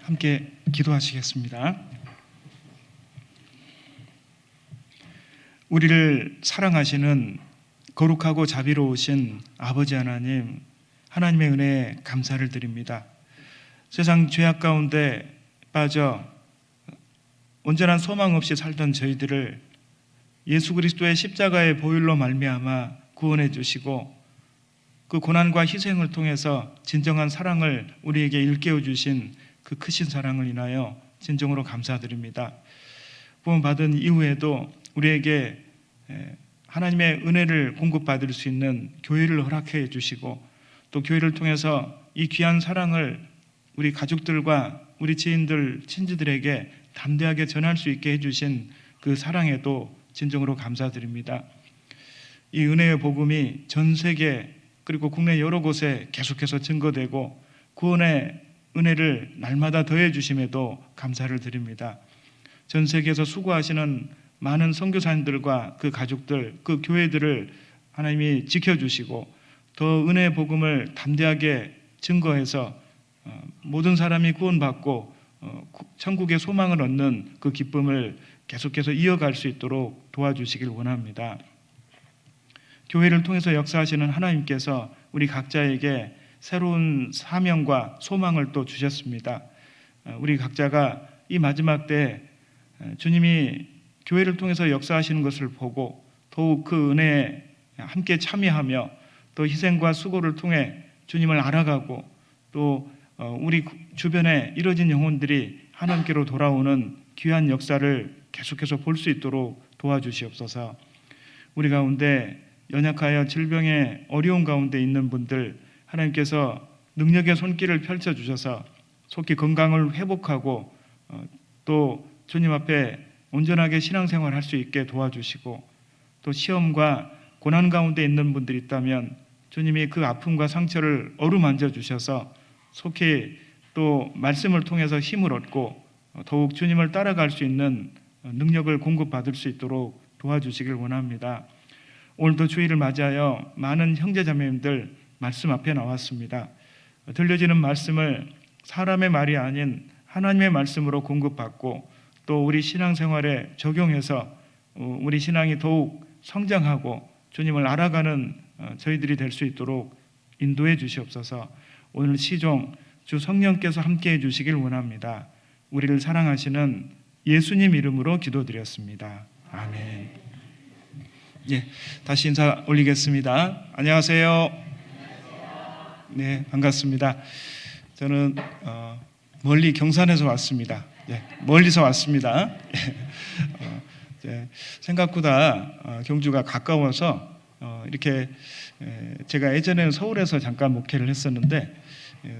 함께 기도하시겠습니다. 우리를 사랑하시는 거룩하고 자비로우신 아버지 하나님, 하나님의 은혜에 감사를 드립니다. 세상 죄악 가운데 빠져 온전한 소망 없이 살던 저희들을 예수 그리스도의 십자가의 보혈로 말미암아 구원해 주시고 그 고난과 희생을 통해서 진정한 사랑을 우리에게 일깨워 주신 그 크신 사랑을 인하여 진정으로 감사드립니다. 구원받은 이후에도 우리에게 하나님의 은혜를 공급받을 수 있는 교회를 허락해 주시고 또 교회를 통해서 이 귀한 사랑을 우리 가족들과 우리 지인들, 친지들에게 담대하게 전할 수 있게 해주신 그 사랑에도 진정으로 감사드립니다. 이 은혜의 복음이 전 세계 그리고 국내 여러 곳에 계속해서 증거되고 구원의 은혜를 날마다 더해 주심에도 감사를 드립니다. 전 세계에서 수고하시는 많은 선교사님들과 그 가족들, 그 교회들을 하나님이 지켜주시고 더 은혜의 복음을 담대하게 증거해서 모든 사람이 구원받고 천국의 소망을 얻는 그 기쁨을 계속해서 이어갈 수 있도록 도와주시길 원합니다. 교회를 통해서 역사하시는 하나님께서 우리 각자에게 새로운 사명과 소망을 또 주셨습니다. 우리 각자가 이 마지막 때 주님이 교회를 통해서 역사하시는 것을 보고 더욱 그 은혜에 함께 참여하며 또 희생과 수고를 통해 주님을 알아가고 또 우리 주변에 이뤄진 영혼들이 하나님께로 돌아오는 귀한 역사를 계속해서 볼 수 있도록 도와주시옵소서. 우리 가운데 연약하여 질병의 어려운 가운데 있는 분들 하나님께서 능력의 손길을 펼쳐주셔서 속히 건강을 회복하고 또 주님 앞에 온전하게 신앙생활할 수 있게 도와주시고 또 시험과 고난 가운데 있는 분들이 있다면 주님이 그 아픔과 상처를 어루만져 주셔서 속히 또 말씀을 통해서 힘을 얻고 더욱 주님을 따라갈 수 있는 능력을 공급받을 수 있도록 도와주시길 원합니다. 오늘도 주일을 맞이하여 많은 형제자매님들 말씀 앞에 나왔습니다. 들려지는 말씀을 사람의 말이 아닌 하나님의 말씀으로 공급받고 또 우리 신앙생활에 적용해서 우리 신앙이 더욱 성장하고 주님을 알아가는 저희들이 될 수 있도록 인도해 주시옵소서. 오늘 시종 주 성령께서 함께해 주시길 원합니다. 우리를 사랑하시는 예수님 이름으로 기도드렸습니다. 아멘. 예, 다시 인사 올리겠습니다. 안녕하세요. 네, 반갑습니다. 저는 멀리 경산에서 왔습니다. 예, 멀리서 왔습니다. 생각보다 경주가 가까워서 이렇게 제가 예전에는 서울에서 잠깐 목회를 했었는데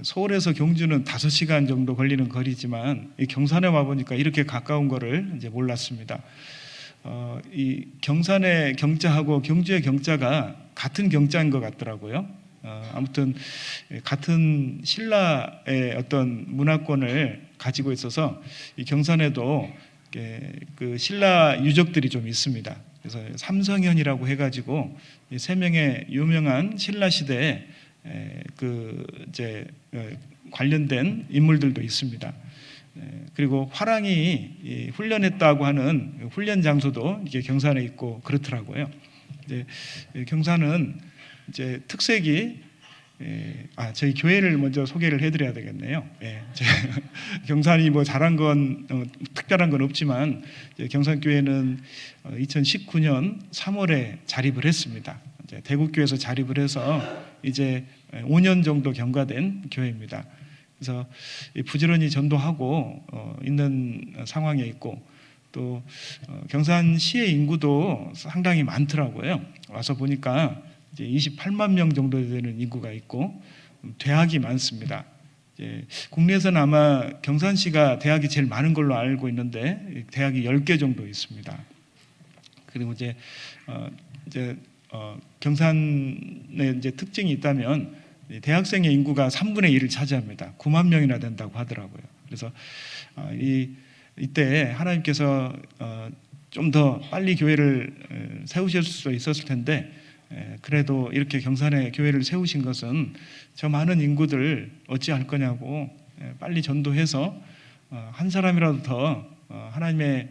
서울에서 경주는 5시간 정도 걸리는 거리지만 경산에 와 보니까 이렇게 가까운 거를 이제 몰랐습니다. 이 경산의 경자하고 경주의 경자가 같은 경자인 것 같더라고요. 아무튼 같은 신라의 어떤 문화권을 가지고 있어서 이 경산에도 그 신라 유적들이 좀 있습니다. 그래서 삼성현이라고 해가지고 3명의 유명한 신라 시대에 그 이제 관련된 인물들도 있습니다. 그리고 화랑이 훈련했다고 하는 훈련 장소도 이게 경산에 있고 그렇더라고요. 이제 경산은 이제 특색이 저희 교회를 먼저 소개를 해드려야 되겠네요. 경산이 뭐 잘한 건 특별한 건 없지만 경산교회는 2019년 3월에 자립을 했습니다. 이제 대구교회에서 자립을 해서 이제 5년 정도 경과된 교회입니다. 그래서 부지런히 전도하고 있는 상황에 있고 또 경산시의 인구도 상당히 많더라고요. 와서 보니까 이제 28만 명 정도 되는 인구가 있고 대학이 많습니다. 국내에서는 아마 경산시가 대학이 제일 많은 걸로 알고 있는데 대학이 10개 정도 있습니다. 그리고 이제 경산의 이제 특징이 있다면 대학생의 인구가 3분의 1을 차지합니다. 9만 명이나 된다고 하더라고요. 그래서 이때 하나님께서 좀 더 빨리 교회를 세우실 수 있었을 텐데 그래도 이렇게 경산에 교회를 세우신 것은 저 많은 인구들 어찌할 거냐고 빨리 전도해서 한 사람이라도 더 하나님의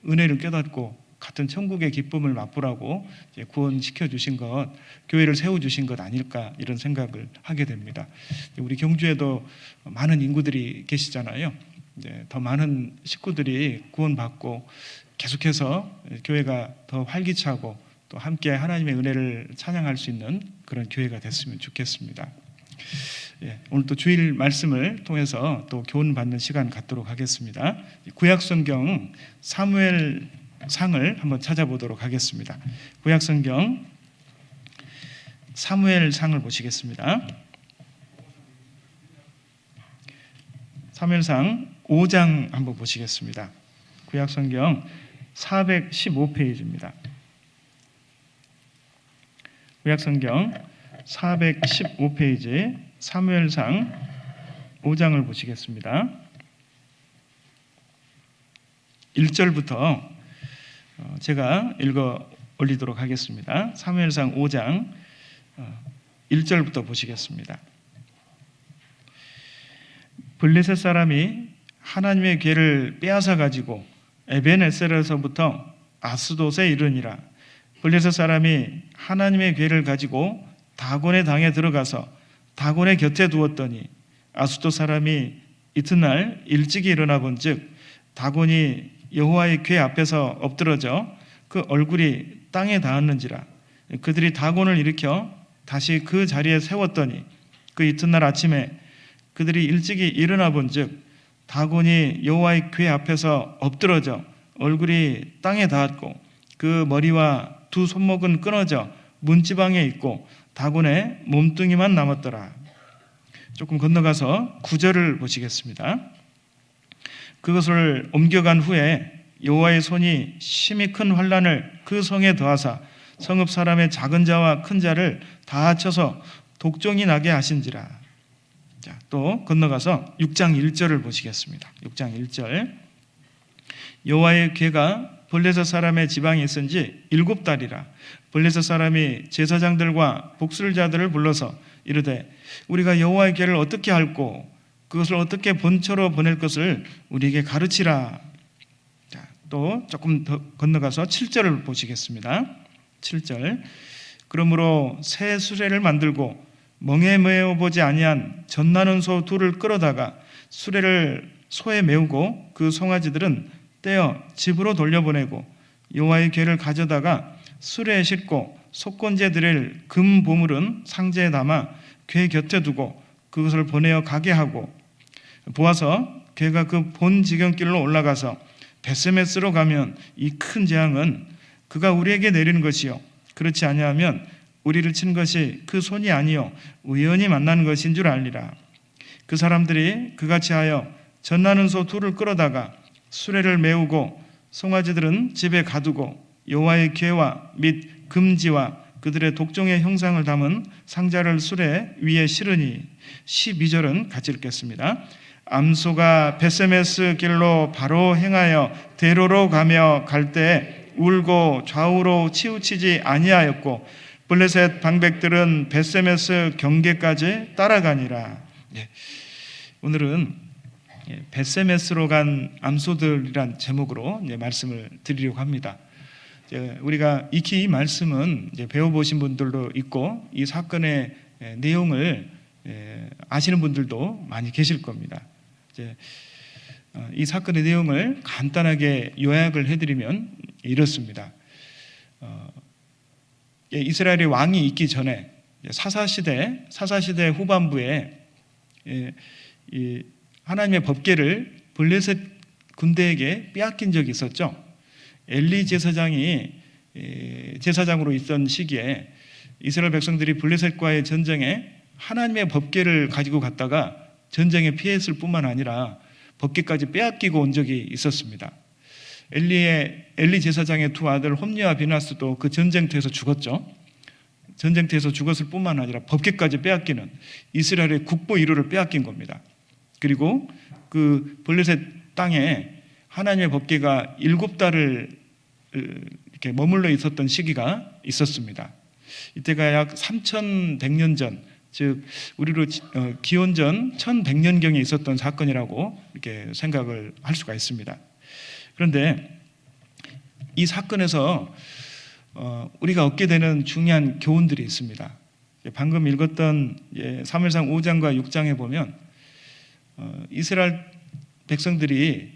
은혜를 깨닫고 같은 천국의 기쁨을 맛보라고 구원시켜 주신 것, 교회를 세워주신 것 아닐까, 이런 생각을 하게 됩니다. 우리 경주에도 많은 인구들이 계시잖아요. 더 많은 식구들이 구원받고 계속해서 교회가 더 활기차고 또 함께 하나님의 은혜를 찬양할 수 있는 그런 교회가 됐으면 좋겠습니다. 오늘 또 주일 말씀을 통해서 또 교훈받는 시간 갖도록 하겠습니다. 구약성경 사무엘상을 한번 찾아보도록 하겠습니다. 구약성경 사무엘상을 보시겠습니다. 사무엘상 5장 한번 보시겠습니다. 구약성경 415페이지입니다. 구약성경 415페이지 사무엘상 5장을 보시겠습니다. 1절부터 제가 읽어 올리도록 하겠습니다. 사무엘상 5장 1절부터 보시겠습니다. 블레셋 사람이 하나님의 궤를 빼앗아 가지고 에벤에셀에서부터 아스돗에 이르니라. 블레셋 사람이 하나님의 궤를 가지고 다곤의 당에 들어가서 다곤의 곁에 두었더니 아스돗 사람이 이튿날 일찍이 일어나 본즉 다곤이 여호와의 궤 앞에서 엎드러져 그 얼굴이 땅에 닿았는지라. 그들이 다곤을 일으켜 다시 그 자리에 세웠더니 그 이튿날 아침에 그들이 일찍이 일어나 본즉 다곤이 여호와의 궤 앞에서 엎드러져 얼굴이 땅에 닿았고 그 머리와 두 손목은 끊어져 문지방에 있고 다곤의 몸뚱이만 남았더라. 조금 건너가서 9절을 보시겠습니다. 그것을 옮겨간 후에 여호와의 손이 심히 큰 환난을 그 성에 더하사 성읍 사람의 작은 자와 큰 자를 다 합쳐서 독종이 나게 하신지라. 자, 또 건너가서 6장 1절을 보시겠습니다. 6장 1절. 여호와의 궤가 블레셋 사람의 지방에 있은 지 7달이라. 블레셋 사람이 제사장들과 복술자들을 불러서 이르되 우리가 여호와의 궤를 어떻게 할꼬 그것을 어떻게 본처로 보낼 것을 우리에게 가르치라. 자, 또 조금 더 건너가서 7절을 보시겠습니다. 7절. 그러므로 새 수레를 만들고 멍에 메어 보지 아니한 젖나는 소 둘을 끌어다가 수레를 소에 메우고 그 송아지들은 떼어 집으로 돌려보내고 여호와의 궤를 가져다가 수레에 싣고 속건제 드릴 금 보물은 상자에 담아 궤 곁에 두고 그것을 보내어 가게 하고 보아서 궤가 그 본 지경길로 올라가서 베세메스로 가면 이 큰 재앙은 그가 우리에게 내리는 것이요 그렇지 아니하면 우리를 친 것이 그 손이 아니요 우연히 만난 것인 줄 알리라. 그 사람들이 그같이 하여 젖나는 소 둘을 끌어다가 수레를 메우고 송아지들은 집에 가두고 여호와의 궤와 및 금지와 그들의 독종의 형상을 담은 상자를 수레 위에 실으니. 12절은 같이 읽겠습니다. 암소가 베세메스 길로 바로 행하여 대로로 가며 갈 때 울고 좌우로 치우치지 아니하였고 블레셋 방백들은 베세메스 경계까지 따라가니라. 오늘은 베세메스로 간 암소들이란 제목으로 말씀을 드리려고 합니다. 우리가 익히 이 말씀은 배워보신 분들도 있고 이 사건의 내용을 아시는 분들도 많이 계실 겁니다. 이 사건의 내용을 간단하게 요약을 해드리면 이렇습니다. 이스라엘의 왕이 있기 전에 사사시대 후반부에 하나님의 법궤를 블레셋 군대에게 빼앗긴 적이 있었죠. 엘리 제사장이 제사장으로 있던 시기에 이스라엘 백성들이 블레셋과의 전쟁에 하나님의 법궤를 가지고 갔다가 전쟁에 피했을 뿐만 아니라 법궤까지 빼앗기고 온 적이 있었습니다. 엘리 제사장의 두 아들 홈니와 비나스도 그 전쟁터에서 죽었죠. 전쟁터에서 죽었을 뿐만 아니라 법궤까지 빼앗기는 이스라엘의 국보 1호를 빼앗긴 겁니다. 그리고 그 블레셋 땅에 하나님의 법궤가 7달을 이렇게 머물러 있었던 시기가 있었습니다. 이때가 약 3100년 전 즉 우리로 기원전 1100년경에 있었던 사건이라고 이렇게 생각을 할 수가 있습니다. 그런데 이 사건에서 우리가 얻게 되는 중요한 교훈들이 있습니다. 방금 읽었던 사무엘상 5장과 6장에 보면 이스라엘 백성들이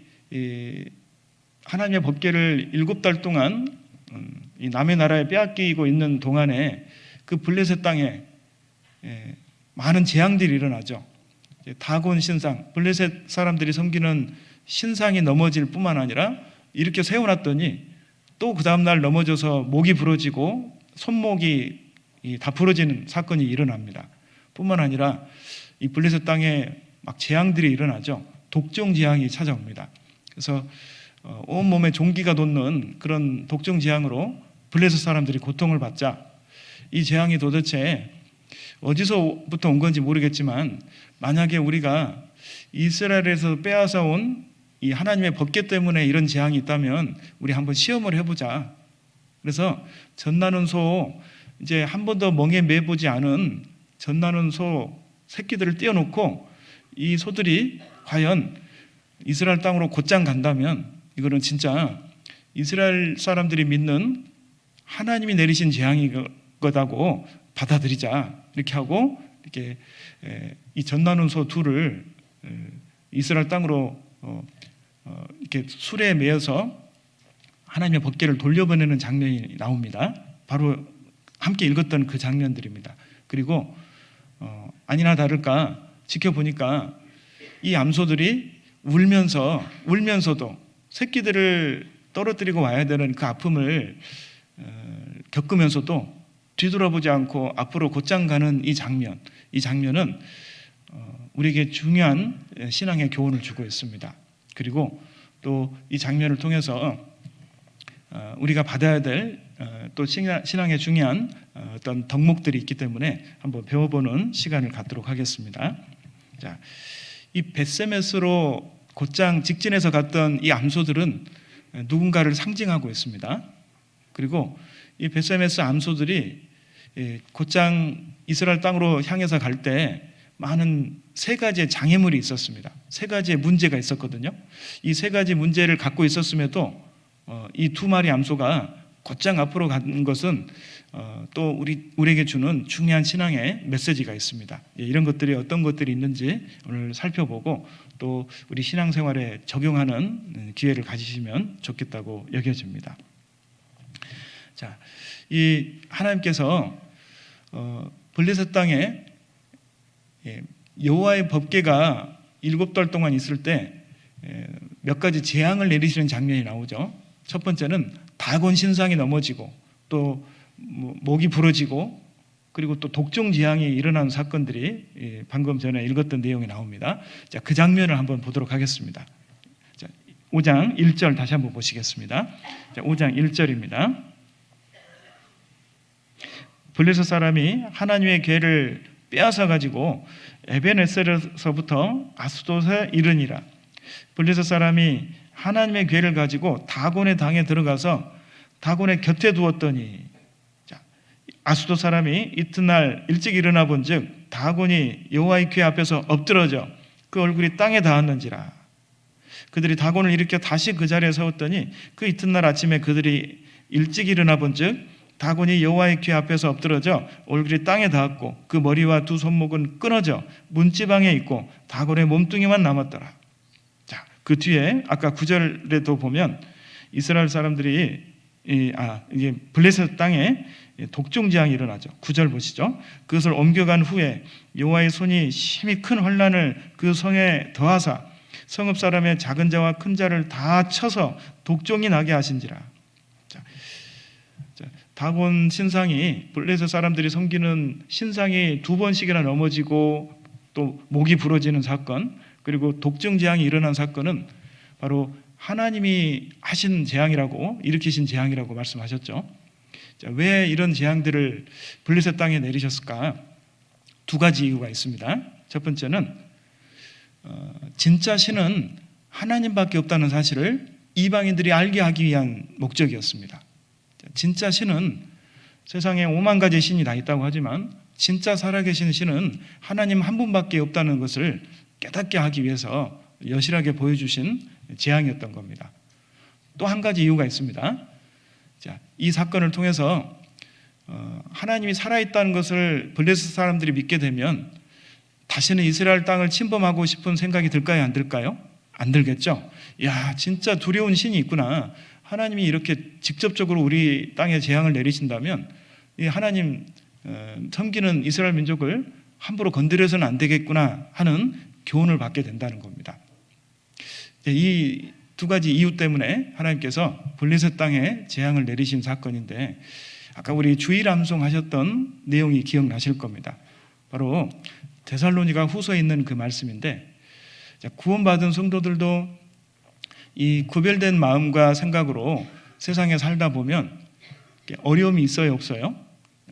하나님의 법궤를 7달 동안 이 남의 나라에 빼앗기고 있는 동안에 그 블레셋 땅에 많은 재앙들이 일어나죠. 다곤 신상, 블레셋 사람들이 섬기는 신상이 넘어질 뿐만 아니라 이렇게 세워놨더니 또 그 다음날 넘어져서 목이 부러지고 손목이 다 부러지는 사건이 일어납니다. 뿐만 아니라 이 블레셋 땅에 막 재앙들이 일어나죠. 독종 재앙이 찾아옵니다. 그래서 온몸에 종기가 돋는 그런 독종 재앙으로 블레셋 사람들이 고통을 받자 이 재앙이 도대체 어디서부터 온 건지 모르겠지만 만약에 우리가 이스라엘에서 빼앗아 온 이 하나님의 법궤 때문에 이런 재앙이 있다면 우리 한번 시험을 해보자. 그래서 젖나는 소, 이제 한 번도 멍에 매보지 않은 젖나는 소 새끼들을 띄워놓고 이 소들이 과연 이스라엘 땅으로 곧장 간다면 이거는 진짜 이스라엘 사람들이 믿는 하나님이 내리신 재앙이 거다고 받아들이자. 이렇게 하고 이렇게 이 젖나는 소 둘을 이스라엘 땅으로 이렇게 수레에 매어서 하나님의 법궤를 돌려보내는 장면이 나옵니다. 바로 함께 읽었던 그 장면들입니다. 그리고 아니나 다를까 지켜보니까 이 암소들이 울면서도 새끼들을 떨어뜨리고 와야 되는 그 아픔을 겪으면서도 뒤돌아보지 않고 앞으로 곧장 가는 이 장면은 우리에게 중요한 신앙의 교훈을 주고 있습니다. 그리고 또 이 장면을 통해서 우리가 받아야 될 또 신앙의 중요한 어떤 덕목들이 있기 때문에 한번 배워보는 시간을 갖도록 하겠습니다. 자, 이 벳세메스로 곧장 직진해서 갔던 이 암소들은 누군가를 상징하고 있습니다. 그리고 이 벳세메스 암소들이 곧장 이스라엘 땅으로 향해서 갈 때 많은 세 가지의 장애물이 있었습니다. 세 가지의 문제가 있었거든요. 이 세 가지 문제를 갖고 있었음에도 이 두 마리 암소가 곧장 앞으로 가는 것은 또 우리에게 주는 중요한 신앙의 메시지가 있습니다. 이런 것들이 어떤 것들이 있는지 오늘 살펴보고 또 우리 신앙생활에 적용하는 기회를 가지시면 좋겠다고 여겨집니다. 자, 이 하나님께서 블레셋 땅에 여호와의 법궤가 7달 동안 있을 때 몇 가지 재앙을 내리시는 장면이 나오죠. 첫 번째는 다곤 신상이 넘어지고 또 목이 부러지고 그리고 또 독종 재앙이 일어나는 사건들이 방금 전에 읽었던 내용이 나옵니다. 자, 그 장면을 한번 보도록 하겠습니다. 자, 5장 1절 다시 한번 보시겠습니다. 자, 5장 1절입니다. 블레셋 사람이 하나님의 궤를 빼앗아 가지고 에벤에셀에서부터 아스돗에 이르니라. 블레셋 사람이 하나님의 궤를 가지고 다곤의 당에 들어가서 다곤의 곁에 두었더니, 자, 아스돗 사람이 이튿날 일찍 일어나 본즉 다곤이 여호와의 궤 앞에서 엎드러져 그 얼굴이 땅에 닿았는지라. 그들이 다곤을 일으켜 다시 그 자리에 세웠더니 그 이튿날 아침에 그들이 일찍 일어나 본즉 다곤이 여호와의 궤 앞에서 엎드러져 얼굴이 땅에 닿았고 그 머리와 두 손목은 끊어져 문지방에 있고 다곤의 몸뚱이만 남았더라. 자, 그 뒤에 아까 9절에도 보면 이스라엘 사람들이 이게 블레셋 땅에 독종 재앙이 일어나죠. 9절 보시죠. 그것을 옮겨간 후에 여호와의 손이 심히 큰 환난을 그 성에 더하사 성읍 사람의 작은 자와 큰 자를 다 쳐서 독종이 나게 하신지라. 다곤 신상이 블레셋 사람들이 섬기는 신상이 2번씩이나 넘어지고 또 목이 부러지는 사건, 그리고 독종 재앙이 일어난 사건은 바로 하나님이 하신 재앙이라고, 일으키신 재앙이라고 말씀하셨죠. 자, 왜 이런 재앙들을 블레셋 땅에 내리셨을까? 두 가지 이유가 있습니다. 첫 번째는 진짜 신은 하나님밖에 없다는 사실을 이방인들이 알게 하기 위한 목적이었습니다. 진짜 신은 세상에 5만 가지 신이 다 있다고 하지만 진짜 살아계신 신은 하나님 한 분밖에 없다는 것을 깨닫게 하기 위해서 여실하게 보여주신 재앙이었던 겁니다. 또 한 가지 이유가 있습니다. 자, 이 사건을 통해서 하나님이 살아있다는 것을 블레셋 사람들이 믿게 되면 다시는 이스라엘 땅을 침범하고 싶은 생각이 들까요? 안 들까요? 안 들겠죠? 야, 진짜 두려운 신이 있구나. 하나님이 이렇게 직접적으로 우리 땅에 재앙을 내리신다면 이 하나님 섬기는 이스라엘 민족을 함부로 건드려서는 안 되겠구나 하는 교훈을 받게 된다는 겁니다. 이 두 가지 이유 때문에 하나님께서 블레셋 땅에 재앙을 내리신 사건인데, 아까 우리 주일 암송하셨던 내용이 기억나실 겁니다. 바로 데살로니가 후서에 있는 그 말씀인데, 구원받은 성도들도 이 구별된 마음과 생각으로 세상에 살다 보면 어려움이 있어요, 없어요?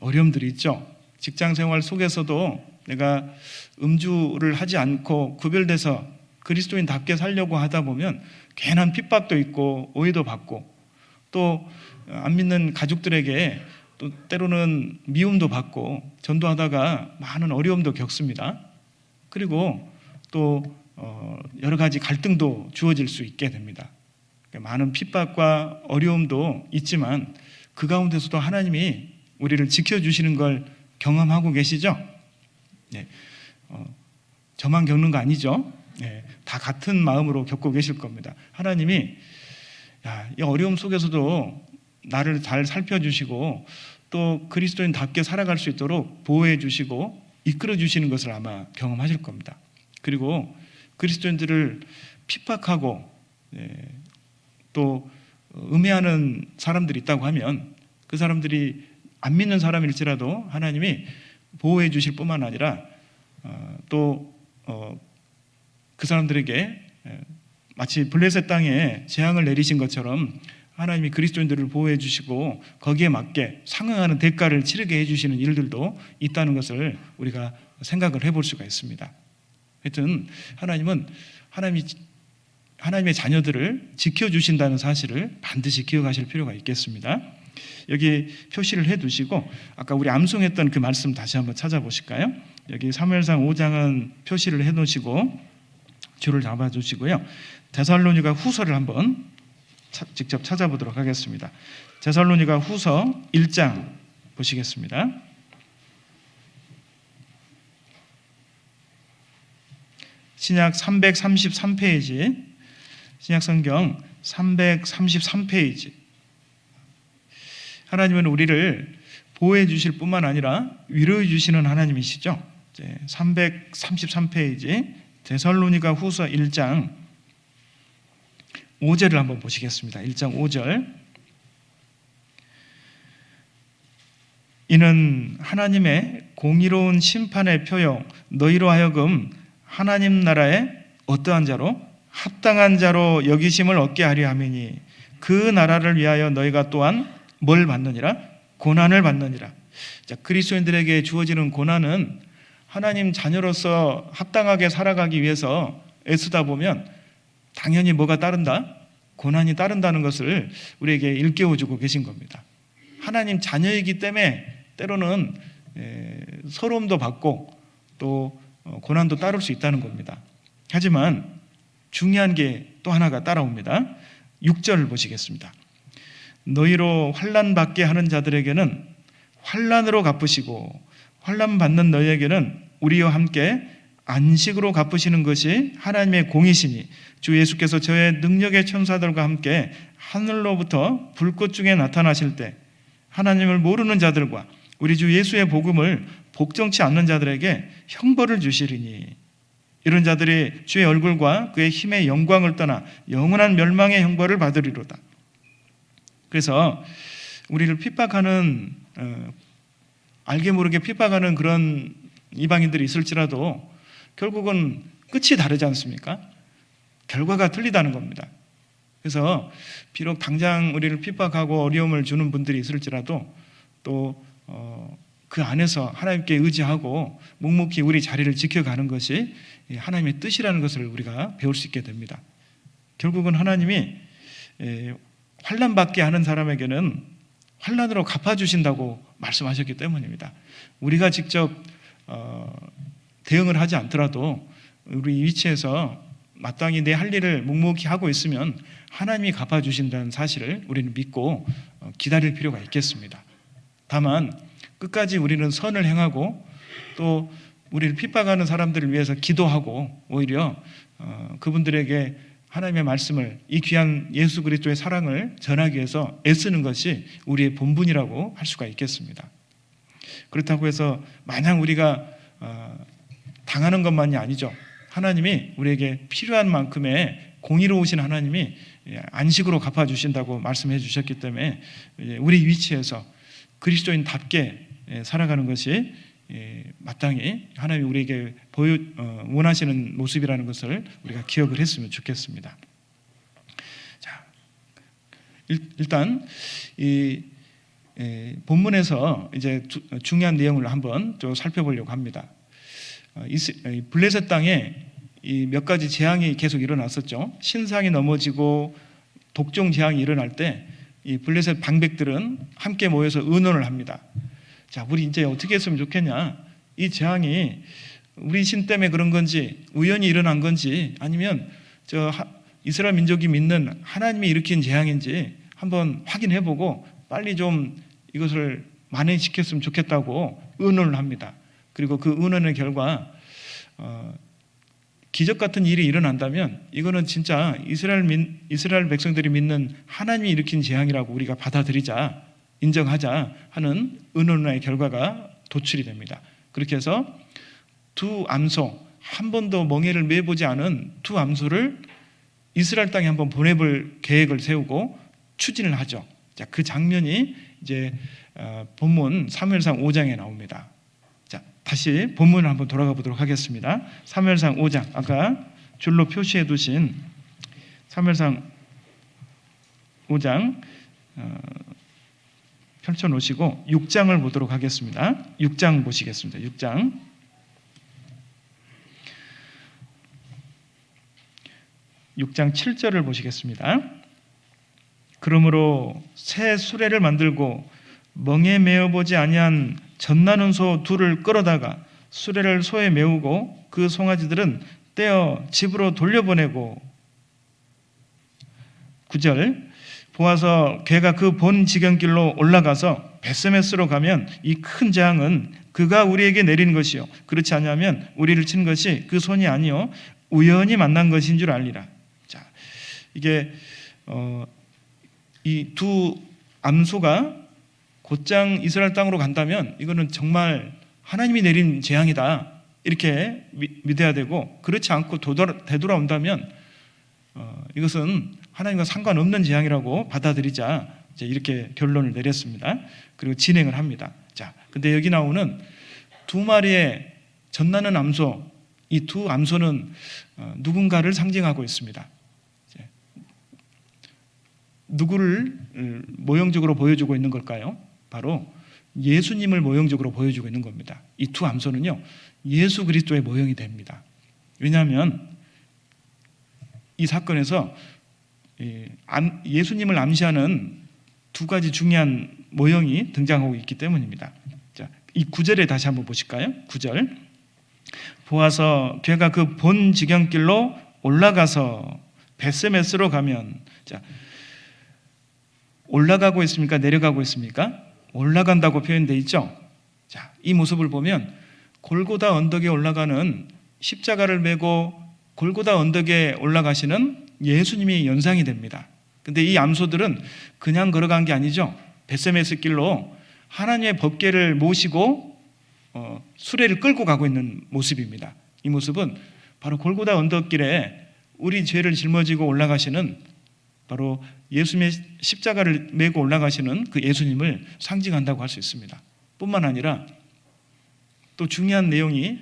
어려움들이 있죠. 직장 생활 속에서도 내가 음주를 하지 않고 구별돼서 그리스도인답게 살려고 하다 보면 괜한 핍박도 있고 오해도 받고, 또 안 믿는 가족들에게 또 때로는 미움도 받고 전도하다가 많은 어려움도 겪습니다. 그리고 또 여러 가지 갈등도 주어질 수 있게 됩니다. 많은 핍박과 어려움도 있지만 그 가운데서도 하나님이 우리를 지켜주시는 걸 경험하고 계시죠? 네. 저만 겪는 거 아니죠? 네. 다 같은 마음으로 겪고 계실 겁니다. 하나님이 이 어려움 속에서도 나를 잘 살펴주시고 또 그리스도인답게 살아갈 수 있도록 보호해 주시고 이끌어 주시는 것을 아마 경험하실 겁니다. 그리고 그리스도인들을 핍박하고 또 음해하는 사람들이 있다고 하면 그 사람들이 안 믿는 사람일지라도 하나님이 보호해 주실 뿐만 아니라 또 그 사람들에게 마치 블레셋 땅에 재앙을 내리신 것처럼 하나님이 그리스도인들을 보호해 주시고 거기에 맞게 상응하는 대가를 치르게 해주시는 일들도 있다는 것을 우리가 생각을 해볼 수가 있습니다. 하여튼 하나님은 하나님의 자녀들을 지켜주신다는 사실을 반드시 기억하실 필요가 있겠습니다. 여기 표시를 해두시고 아까 우리 암송했던 그 말씀 다시 한번 찾아보실까요? 여기 사무엘상 5장은 표시를 해놓으시고 줄을 잡아주시고요. 데살로니가 후서를 한번 직접 찾아보도록 하겠습니다. 데살로니가 후서 1장 보시겠습니다. 신약 333페이지, 신약성경 333페이지. 하나님은 우리를 보호해 주실 뿐만 아니라 위로해 주시는 하나님이시죠. 333페이지 데살로니가 후서 1장 5절을 한번 보시겠습니다. 1장 5절. 이는 하나님의 공의로운 심판의 표요 너희로 하여금 하나님 나라에 어떠한 자로 합당한 자로 여기심을 얻게 하려 함이니 그 나라를 위하여 너희가 또한 뭘 받느니라? 고난을 받느니라. 자, 그리스도인들에게 주어지는 고난은 하나님 자녀로서 합당하게 살아가기 위해서 애쓰다 보면 당연히 뭐가 따른다? 고난이 따른다는 것을 우리에게 일깨워주고 계신 겁니다. 하나님 자녀이기 때문에 때로는 서러움도 받고 또 고난도 따를 수 있다는 겁니다. 하지만 중요한 게 또 하나가 따라옵니다. 6절을 보시겠습니다. 너희로 환난 받게 하는 자들에게는 환난으로 갚으시고 환난 받는 너희에게는 우리와 함께 안식으로 갚으시는 것이 하나님의 공이시니 주 예수께서 저의 능력의 천사들과 함께 하늘로부터 불꽃 중에 나타나실 때 하나님을 모르는 자들과 우리 주 예수의 복음을 복종치 않는 자들에게 형벌을 주시리니 이런 자들이 주의 얼굴과 그의 힘의 영광을 떠나 영원한 멸망의 형벌을 받으리로다. 그래서 우리를 핍박하는 알게 모르게 핍박하는 그런 이방인들이 있을지라도 결국은 끝이 다르지 않습니까? 결과가 틀리다는 겁니다. 그래서 비록 당장 우리를 핍박하고 어려움을 주는 분들이 있을지라도 또 그 안에서 하나님께 의지하고 묵묵히 우리 자리를 지켜가는 것이 하나님의 뜻이라는 것을 우리가 배울 수 있게 됩니다. 결국은 하나님이 환난 받게 하는 사람에게는 환난으로 갚아주신다고 말씀하셨기 때문입니다. 우리가 직접 대응을 하지 않더라도 우리 위치에서 마땅히 내 할 일을 묵묵히 하고 있으면 하나님이 갚아주신다는 사실을 우리는 믿고 기다릴 필요가 있겠습니다. 다만 끝까지 우리는 선을 행하고 또 우리를 핍박하는 사람들을 위해서 기도하고 오히려 그분들에게 하나님의 말씀을, 이 귀한 예수 그리스도의 사랑을 전하기 위해서 애쓰는 것이 우리의 본분이라고 할 수가 있겠습니다. 그렇다고 해서 마냥 우리가 당하는 것만이 아니죠. 하나님이 우리에게 필요한 만큼의 공의로우신 하나님이 안식으로 갚아주신다고 말씀해 주셨기 때문에 우리 위치에서 그리스도인답게 살아가는 것이 마땅히 하나님이 우리에게 원하시는 모습이라는 것을 우리가 기억을 했으면 좋겠습니다. 자, 일단 이 본문에서 이제 중요한 내용을 한번 좀 살펴보려고 합니다. 블레셋 땅에 이 몇 가지 재앙이 계속 일어났었죠. 신상이 넘어지고 독종 재앙이 일어날 때 이 블레셋 방백들은 함께 모여서 의논을 합니다. 자, 우리 이제 어떻게 했으면 좋겠냐? 이 재앙이 우리 신 때문에 그런 건지 우연히 일어난 건지 아니면 이스라엘 민족이 믿는 하나님이 일으킨 재앙인지 한번 확인해보고 빨리 좀 이것을 만회시켰으면 좋겠다고 의논을 합니다. 그리고 그 의논의 결과 기적 같은 일이 일어난다면 이거는 진짜 이스라엘 백성들이 믿는 하나님이 일으킨 재앙이라고 우리가 받아들이자, 인정하자 하는 의논의 결과가 도출이 됩니다. 그렇게 해서 두 암소, 한 번도 멍에를 매보지 않은 두 암소를 이스라엘 땅에 한번 보내볼 계획을 세우고 추진을 하죠. 자, 그 장면이 이제 본문 사무엘상 5장에 나옵니다. 자, 다시 본문을 한번 돌아가 보도록 하겠습니다. 사무엘상 5장, 아까 줄로 표시해 두신 사무엘상 5장 펼쳐놓으시고 6장을 보도록 하겠습니다. 6장 보시겠습니다. 6장 7절을 보시겠습니다. 그러므로 새 수레를 만들고 멍에 메어보지 아니한 젖나는 소 둘을 끌어다가 수레를 소에 메우고 그 송아지들은 떼어 집으로 돌려보내고 9절 보아서 걔가 그 본 지경길로 올라가서 베스메스로 가면 이 큰 재앙은 그가 우리에게 내린 것이요 그렇지 않으면 우리를 친 것이 그 손이 아니요 우연히 만난 것인 줄 알리라. 자, 이게 이 두 암소가 곧장 이스라엘 땅으로 간다면 이거는 정말 하나님이 내린 재앙이다 이렇게 믿어야 되고, 그렇지 않고 되돌아온다면 이것은 하나님과 상관없는 재앙이라고 받아들이자, 이제 이렇게 결론을 내렸습니다. 그리고 진행을 합니다. 자, 근데 여기 나오는 두 마리의 젖나는 암소, 이 두 암소는 누군가를 상징하고 있습니다. 누구를 모형적으로 보여주고 있는 걸까요? 바로 예수님을 모형적으로 보여주고 있는 겁니다. 이 두 암소는요, 예수 그리스도의 모형이 됩니다. 왜냐하면 이 사건에서 예수님을 암시하는 두 가지 중요한 모형이 등장하고 있기 때문입니다. 자, 이 9절에 다시 한번 보실까요? 9절 보아서 걔가 그 본 지경길로 올라가서 베스메스로 가면, 자, 올라가고 있습니까? 내려가고 있습니까? 올라간다고 표현되어 있죠. 자, 이 모습을 보면 골고다 언덕에 올라가는 십자가를 메고 골고다 언덕에 올라가시는 예수님이 연상이 됩니다. 근데 이 암소들은 그냥 걸어간 게 아니죠. 베스메스 길로 하나님의 법궤를 모시고 수레를 끌고 가고 있는 모습입니다. 이 모습은 바로 골고다 언덕길에 우리 죄를 짊어지고 올라가시는, 바로 예수님의 십자가를 메고 올라가시는 그 예수님을 상징한다고 할 수 있습니다. 뿐만 아니라 또 중요한 내용이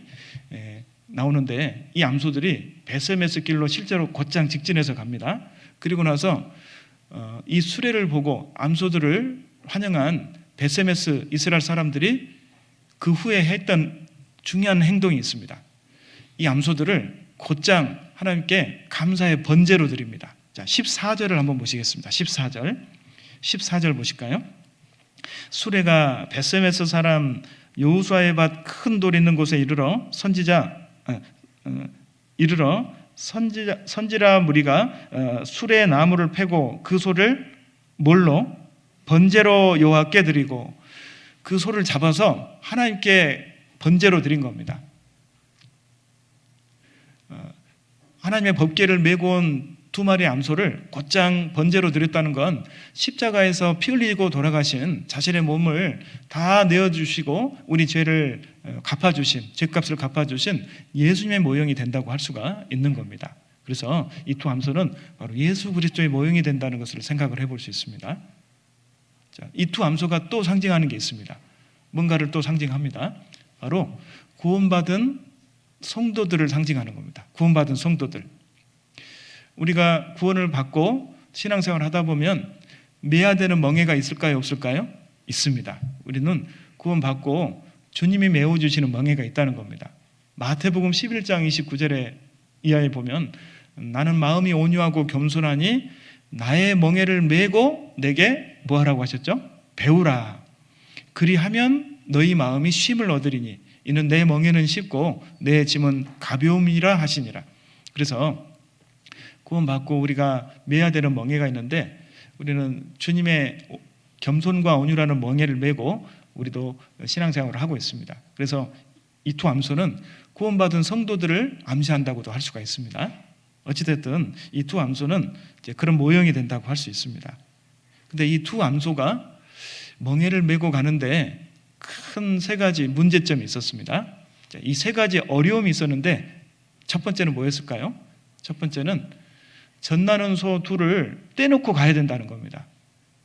나오는데, 이 암소들이 베스메스 길로 실제로 곧장 직진해서 갑니다. 그리고 나서 이 수레를 보고 암소들을 환영한 베스메스 이스라엘 사람들이 그 후에 했던 중요한 행동이 있습니다. 이 암소들을 곧장 하나님께 감사의 번제로 드립니다. 자, 14절을 한번 보시겠습니다. 14절 보실까요? 수레가 벳세메스 사람 여호수아의 밭 큰 돌 있는 곳에 이르러 선지라 무리가 수레 나무를 패고 그 소를 뭘로? 번제로 여호와께 드리고, 그 소를 잡아서 하나님께 번제로 드린 겁니다. 하나님의 법궤를 메고 온 2마리의 암소를 곧장 번제로 드렸다는 건 십자가에서 피 흘리고 돌아가신 자신의 몸을 다 내어주시고 우리 죄를 갚아주신, 죄값을 갚아주신 예수님의 모형이 된다고 할 수가 있는 겁니다. 그래서 이 2 암소는 바로 예수 그리스도의 모형이 된다는 것을 생각을 해볼 수 있습니다. 자, 이 2 암소가 또 상징하는 게 있습니다. 뭔가를 또 상징합니다. 바로 구원받은 성도들을 상징하는 겁니다. 구원받은 성도들. 우리가 구원을 받고 신앙생활을 하다 보면 매야 되는 멍에가 있을까요? 없을까요? 있습니다. 우리는 구원받고 주님이 메워주시는 멍에가 있다는 겁니다. 마태복음 11장 29절에 이하에 보면 나는 마음이 온유하고 겸손하니 나의 멍에를 메고 내게 뭐하라고 하셨죠? 배우라. 그리하면 너희 마음이 쉼을 얻으리니 이는 내 멍에는 쉽고 내 짐은 가벼움이라 하시니라. 그래서 구원받고 우리가 메야 되는 멍에가 있는데 우리는 주님의 겸손과 온유라는 멍에를 메고 우리도 신앙생활을 하고 있습니다. 그래서 이 2 암소는 구원받은 성도들을 암시한다고도 할 수가 있습니다. 어찌됐든 이 2 암소는 이제 그런 모형이 된다고 할 수 있습니다. 근데 이 2 암소가 멍에를 메고 가는데 큰 3가지 문제점이 있었습니다. 이 3가지 어려움이 있었는데 첫 번째는 뭐였을까요? 첫 번째는 젖나는 소 2를 떼놓고 가야 된다는 겁니다.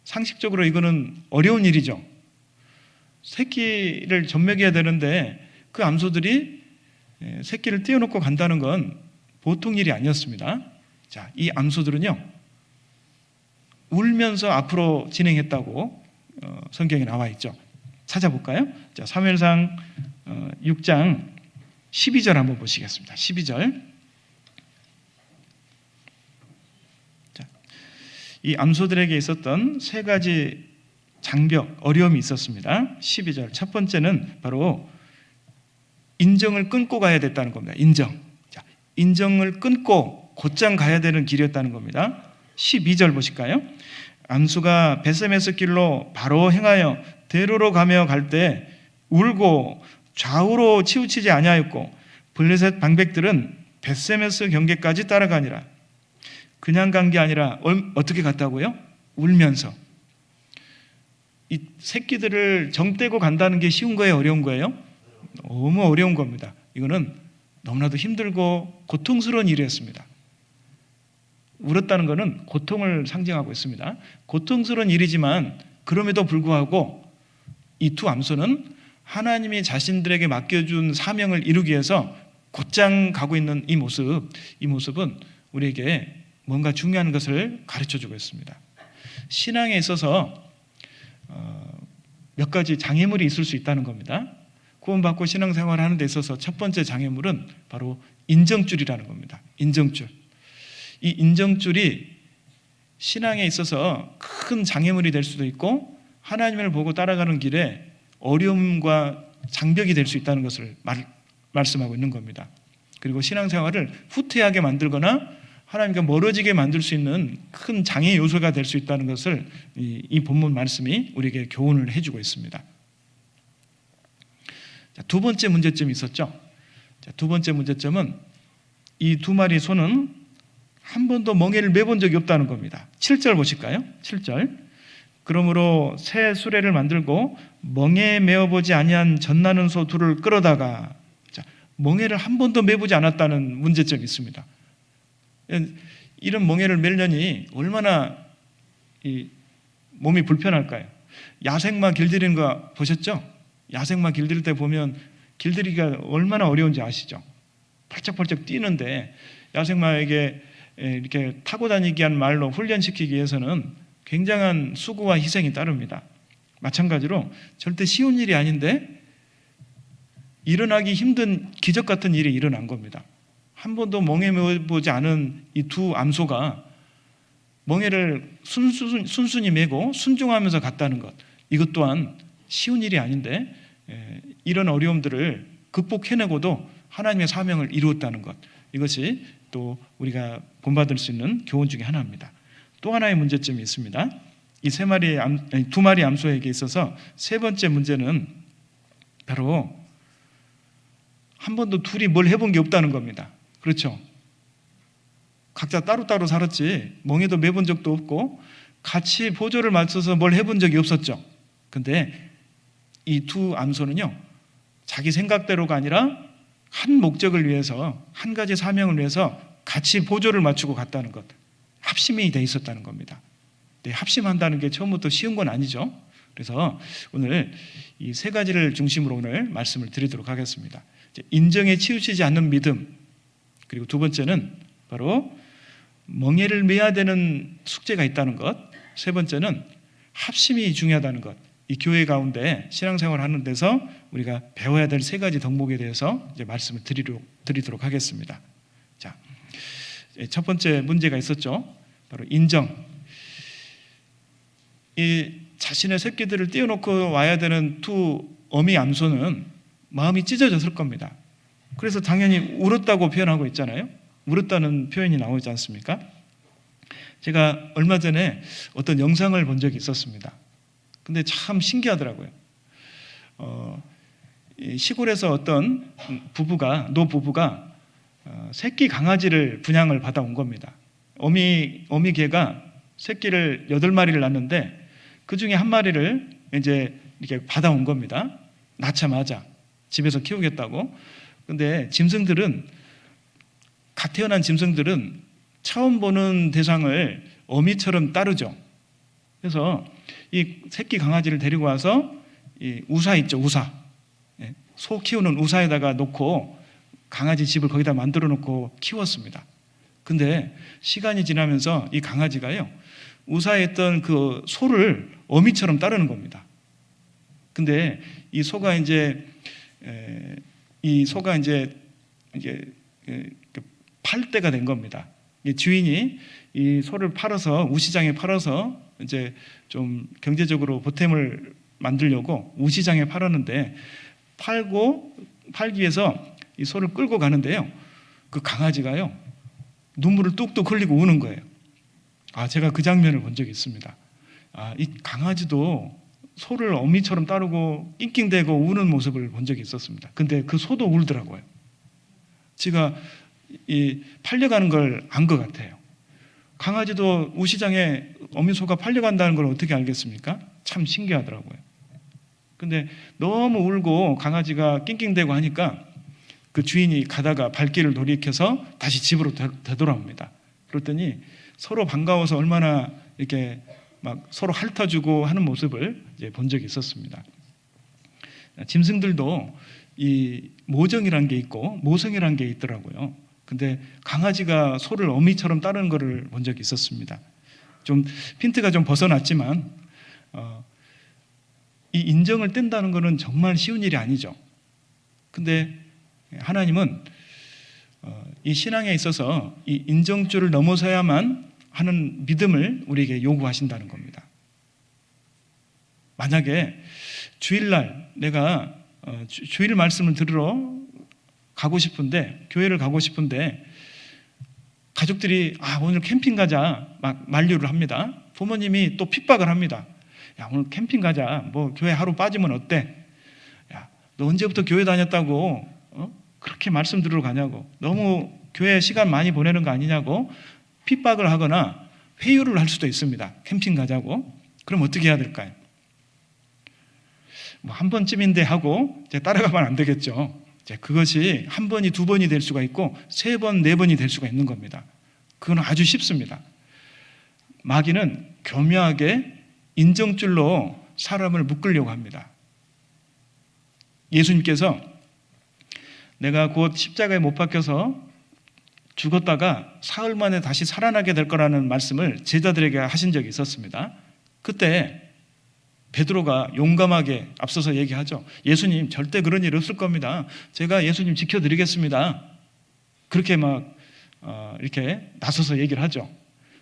상식적으로 이거는 어려운 일이죠. 새끼를 젖먹여야 되는데 그 암소들이 새끼를 떼어놓고 간다는 건 보통 일이 아니었습니다. 자, 이 암소들은요 울면서 앞으로 진행했다고 성경에 나와 있죠. 찾아볼까요? 자, 사무엘상 6장 12절 한번 보시겠습니다. 12절. 자, 이 암소들에게 있었던 3가지 장벽, 어려움이 있었습니다. 12절. 첫 번째는 바로 인정을 끊고 가야 됐다는 겁니다. 인정. 자, 인정을 끊고 곧장 가야 되는 길이었다는 겁니다. 12절 보실까요? 암소가 벳세메스 길로 바로 행하여 대로로 가며 갈 때 울고 좌우로 치우치지 아니하였고 블레셋 방백들은 벳세메스 경계까지 따라가니라. 그냥 간 게 아니라 어떻게 갔다고요? 울면서. 이 새끼들을 정떼고 간다는 게 쉬운 거예요? 어려운 거예요? 너무 어려운 겁니다. 이거는 너무나도 힘들고 고통스러운 일이었습니다. 울었다는 것은 고통을 상징하고 있습니다. 고통스러운 일이지만 그럼에도 불구하고 이 2 암소는 하나님이 자신들에게 맡겨준 사명을 이루기 위해서 곧장 가고 있는 이 모습은 우리에게 뭔가 중요한 것을 가르쳐주고 있습니다. 신앙에 있어서 몇 가지 장애물이 있을 수 있다는 겁니다. 구원받고 신앙생활을 하는 데 있어서 첫 번째 장애물은 바로 인정줄이라는 겁니다. 인정줄. 이 인정줄이 신앙에 있어서 큰 장애물이 될 수도 있고 하나님을 보고 따라가는 길에 어려움과 장벽이 될 수 있다는 것을 말씀하고 있는 겁니다. 그리고 신앙생활을 후퇴하게 만들거나 하나님과 멀어지게 만들 수 있는 큰 장애 요소가 될 수 있다는 것을 이 본문 말씀이 우리에게 교훈을 해주고 있습니다. 자, 2번째 문제점이 있었죠. 자, 2번째 문제점은 이 2마리 소는 한 번도 멍에를 메본 적이 없다는 겁니다. 7절 보실까요? 7절. 그러므로 새 수레를 만들고 멍에 메어보지 아니한 젖나는 소 2를 끌어다가, 자, 멍에를 한 번도 메보지 않았다는 문제점이 있습니다. 이런 멍에를 멜려니 얼마나 이 몸이 불편할까요? 야생마 길들이는 거 보셨죠? 야생마 길들일 때 보면 길들이기가 얼마나 어려운지 아시죠? 펄쩍펄쩍 뛰는데 야생마에게 이렇게 타고 다니게 한 말로 훈련시키기 위해서는 굉장한 수고와 희생이 따릅니다. 마찬가지로 절대 쉬운 일이 아닌데 일어나기 힘든 기적 같은 일이 일어난 겁니다. 한 번도 멍에 메어보지 않은 이 2 암소가 멍에를 순순히 메고 순종하면서 갔다는 것, 이것 또한 쉬운 일이 아닌데 이런 어려움들을 극복해내고도 하나님의 사명을 이루었다는 것, 이것이 또 우리가 본받을 수 있는 교훈 중에 하나입니다. 또 하나의 문제점이 있습니다. 이 두 마리 암소에게 있어서 세 번째 문제는 바로 한 번도 둘이 뭘 해본 게 없다는 겁니다. 그렇죠? 각자 따로따로 살았지 멍에도 매본 적도 없고 같이 보조를 맞춰서 뭘 해본 적이 없었죠. 근데 이 두 암소는요, 자기 생각대로가 아니라 한 목적을 위해서, 한 가지 사명을 위해서 같이 보조를 맞추고 갔다는 것, 합심이 돼 있었다는 겁니다. 합심한다는 게 처음부터 쉬운 건 아니죠. 그래서 오늘 이 세 가지를 중심으로 오늘 말씀을 드리도록 하겠습니다. 인정에 치우치지 않는 믿음, 그리고 두 번째는 바로 멍에를 매야 되는 숙제가 있다는 것, 세 번째는 합심이 중요하다는 것. 이 교회 가운데 신앙생활을 하는 데서 우리가 배워야 될 세 가지 덕목에 대해서 이제 말씀을 드리도록 하겠습니다. 자, 첫 번째 문제가 있었죠. 바로 인정. 이 자신의 새끼들을 띄워놓고 와야 되는 두 어미 암소는 마음이 찢어졌을 겁니다. 그래서 당연히 울었다고 표현하고 있잖아요. 울었다는 표현이 나오지 않습니까? 제가 얼마 전에 어떤 영상을 본 적이 있었습니다. 근데 참 신기하더라고요. 시골에서 어떤 노부부가 새끼 강아지를 분양을 받아온 겁니다. 어미 개가 새끼를 8마리를 낳는데 그 중에 한 마리를 이제 이렇게 받아온 겁니다. 낳자마자 집에서 키우겠다고. 근데 갓 태어난 짐승들은 처음 보는 대상을 어미처럼 따르죠. 그래서 이 새끼 강아지를 데리고 와서 이 우사 있죠, 우사. 소 키우는 우사에다가 놓고 강아지 집을 거기다 만들어 놓고 키웠습니다. 근데 시간이 지나면서 이 강아지가요, 우사에 있던 그 소를 어미처럼 따르는 겁니다. 근데 이 소가 이제 팔 때가 된 겁니다. 주인이 이 소를 우시장에 팔아서 이제 좀 경제적으로 보탬을 만들려고 우시장에 팔았는데, 팔기 위해서 이 소를 끌고 가는데요, 그 강아지가요 눈물을 뚝뚝 흘리고 우는 거예요. 제가 그 장면을 본 적이 있습니다. 이 강아지도 소를 어미처럼 따르고 낑낑대고 우는 모습을 본 적이 있었습니다. 근데 그 소도 울더라고요. 제가 팔려가는 걸 안 것 같아요. 강아지도 우시장에 어미소가 팔려간다는 걸 어떻게 알겠습니까? 참 신기하더라고요. 근데 너무 울고 강아지가 낑낑대고 하니까 그 주인이 가다가 발길을 돌이켜서 다시 집으로 되돌아옵니다. 그랬더니 서로 반가워서 얼마나 이렇게 막 서로 핥아주고 하는 모습을 이제 본 적이 있었습니다. 짐승들도 이 모정이라는 게 있고 모성이라는 게 있더라고요. 근데 강아지가 소를 어미처럼 따르는 것을 본 적이 있었습니다. 좀 핀트가 좀 벗어났지만 이 인정을 뗀다는 것은 정말 쉬운 일이 아니죠. 근데 하나님은 이 신앙에 있어서 이 인정줄을 넘어서야만 하는 믿음을 우리에게 요구하신다는 겁니다. 만약에 주일날 내가 주일 말씀을 들으러 가고 싶은데, 교회를 가고 싶은데 가족들이 오늘 캠핑 가자 막 만류를 합니다. 부모님이 또 핍박을 합니다. 야, 오늘 캠핑 가자, 뭐 교회 하루 빠지면 어때? 야, 너 언제부터 교회 다녔다고 그렇게 말씀 들으러 가냐고, 너무 교회 시간 많이 보내는 거 아니냐고 핍박을 하거나 회유를 할 수도 있습니다. 캠핑 가자고. 그럼 어떻게 해야 될까요? 한 번쯤인데 하고 이제 따라가면 안 되겠죠. 그것이 한 번이 두 번이 될 수가 있고 세 번, 네 번이 될 수가 있는 겁니다. 그건 아주 쉽습니다. 마귀는 교묘하게 인정줄로 사람을 묶으려고 합니다. 예수님께서 내가 곧 십자가에 못 박혀서 죽었다가 사흘 만에 다시 살아나게 될 거라는 말씀을 제자들에게 하신 적이 있었습니다. 그때 베드로가 용감하게 앞서서 얘기하죠. 예수님, 절대 그런 일 없을 겁니다. 제가 예수님 지켜드리겠습니다. 그렇게 이렇게 나서서 얘기를 하죠.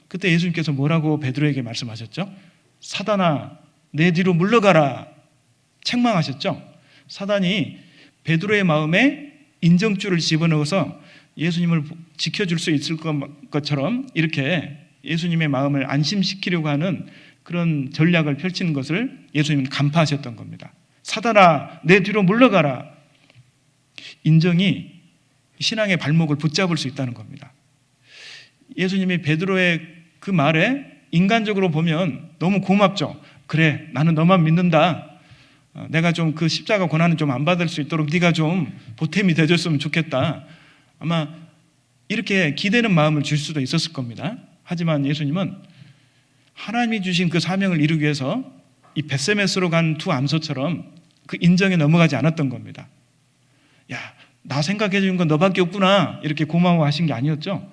그때 예수님께서 뭐라고 베드로에게 말씀하셨죠? 사단아, 내 뒤로 물러가라 책망하셨죠. 사단이 베드로의 마음에 인정줄을 집어넣어서 예수님을 지켜줄 수 있을 것처럼 이렇게 예수님의 마음을 안심시키려고 하는 그런 전략을 펼치는 것을 예수님은 간파하셨던 겁니다. 사단아, 내 뒤로 물러가라. 인정이 신앙의 발목을 붙잡을 수 있다는 겁니다. 예수님이 베드로의 그 말에 인간적으로 보면 너무 고맙죠. 그래, 나는 너만 믿는다. 내가 좀 그 십자가 고난을 좀 안 받을 수 있도록 네가 좀 보탬이 되줬으면 좋겠다. 아마 이렇게 기대는 마음을 줄 수도 있었을 겁니다. 하지만 예수님은 하나님이 주신 그 사명을 이루기 위해서 이 벳세메스로 간 두 암소처럼 그 인정에 넘어가지 않았던 겁니다. 야, 나 생각해 주는 건 너밖에 없구나. 이렇게 고마워하신 게 아니었죠.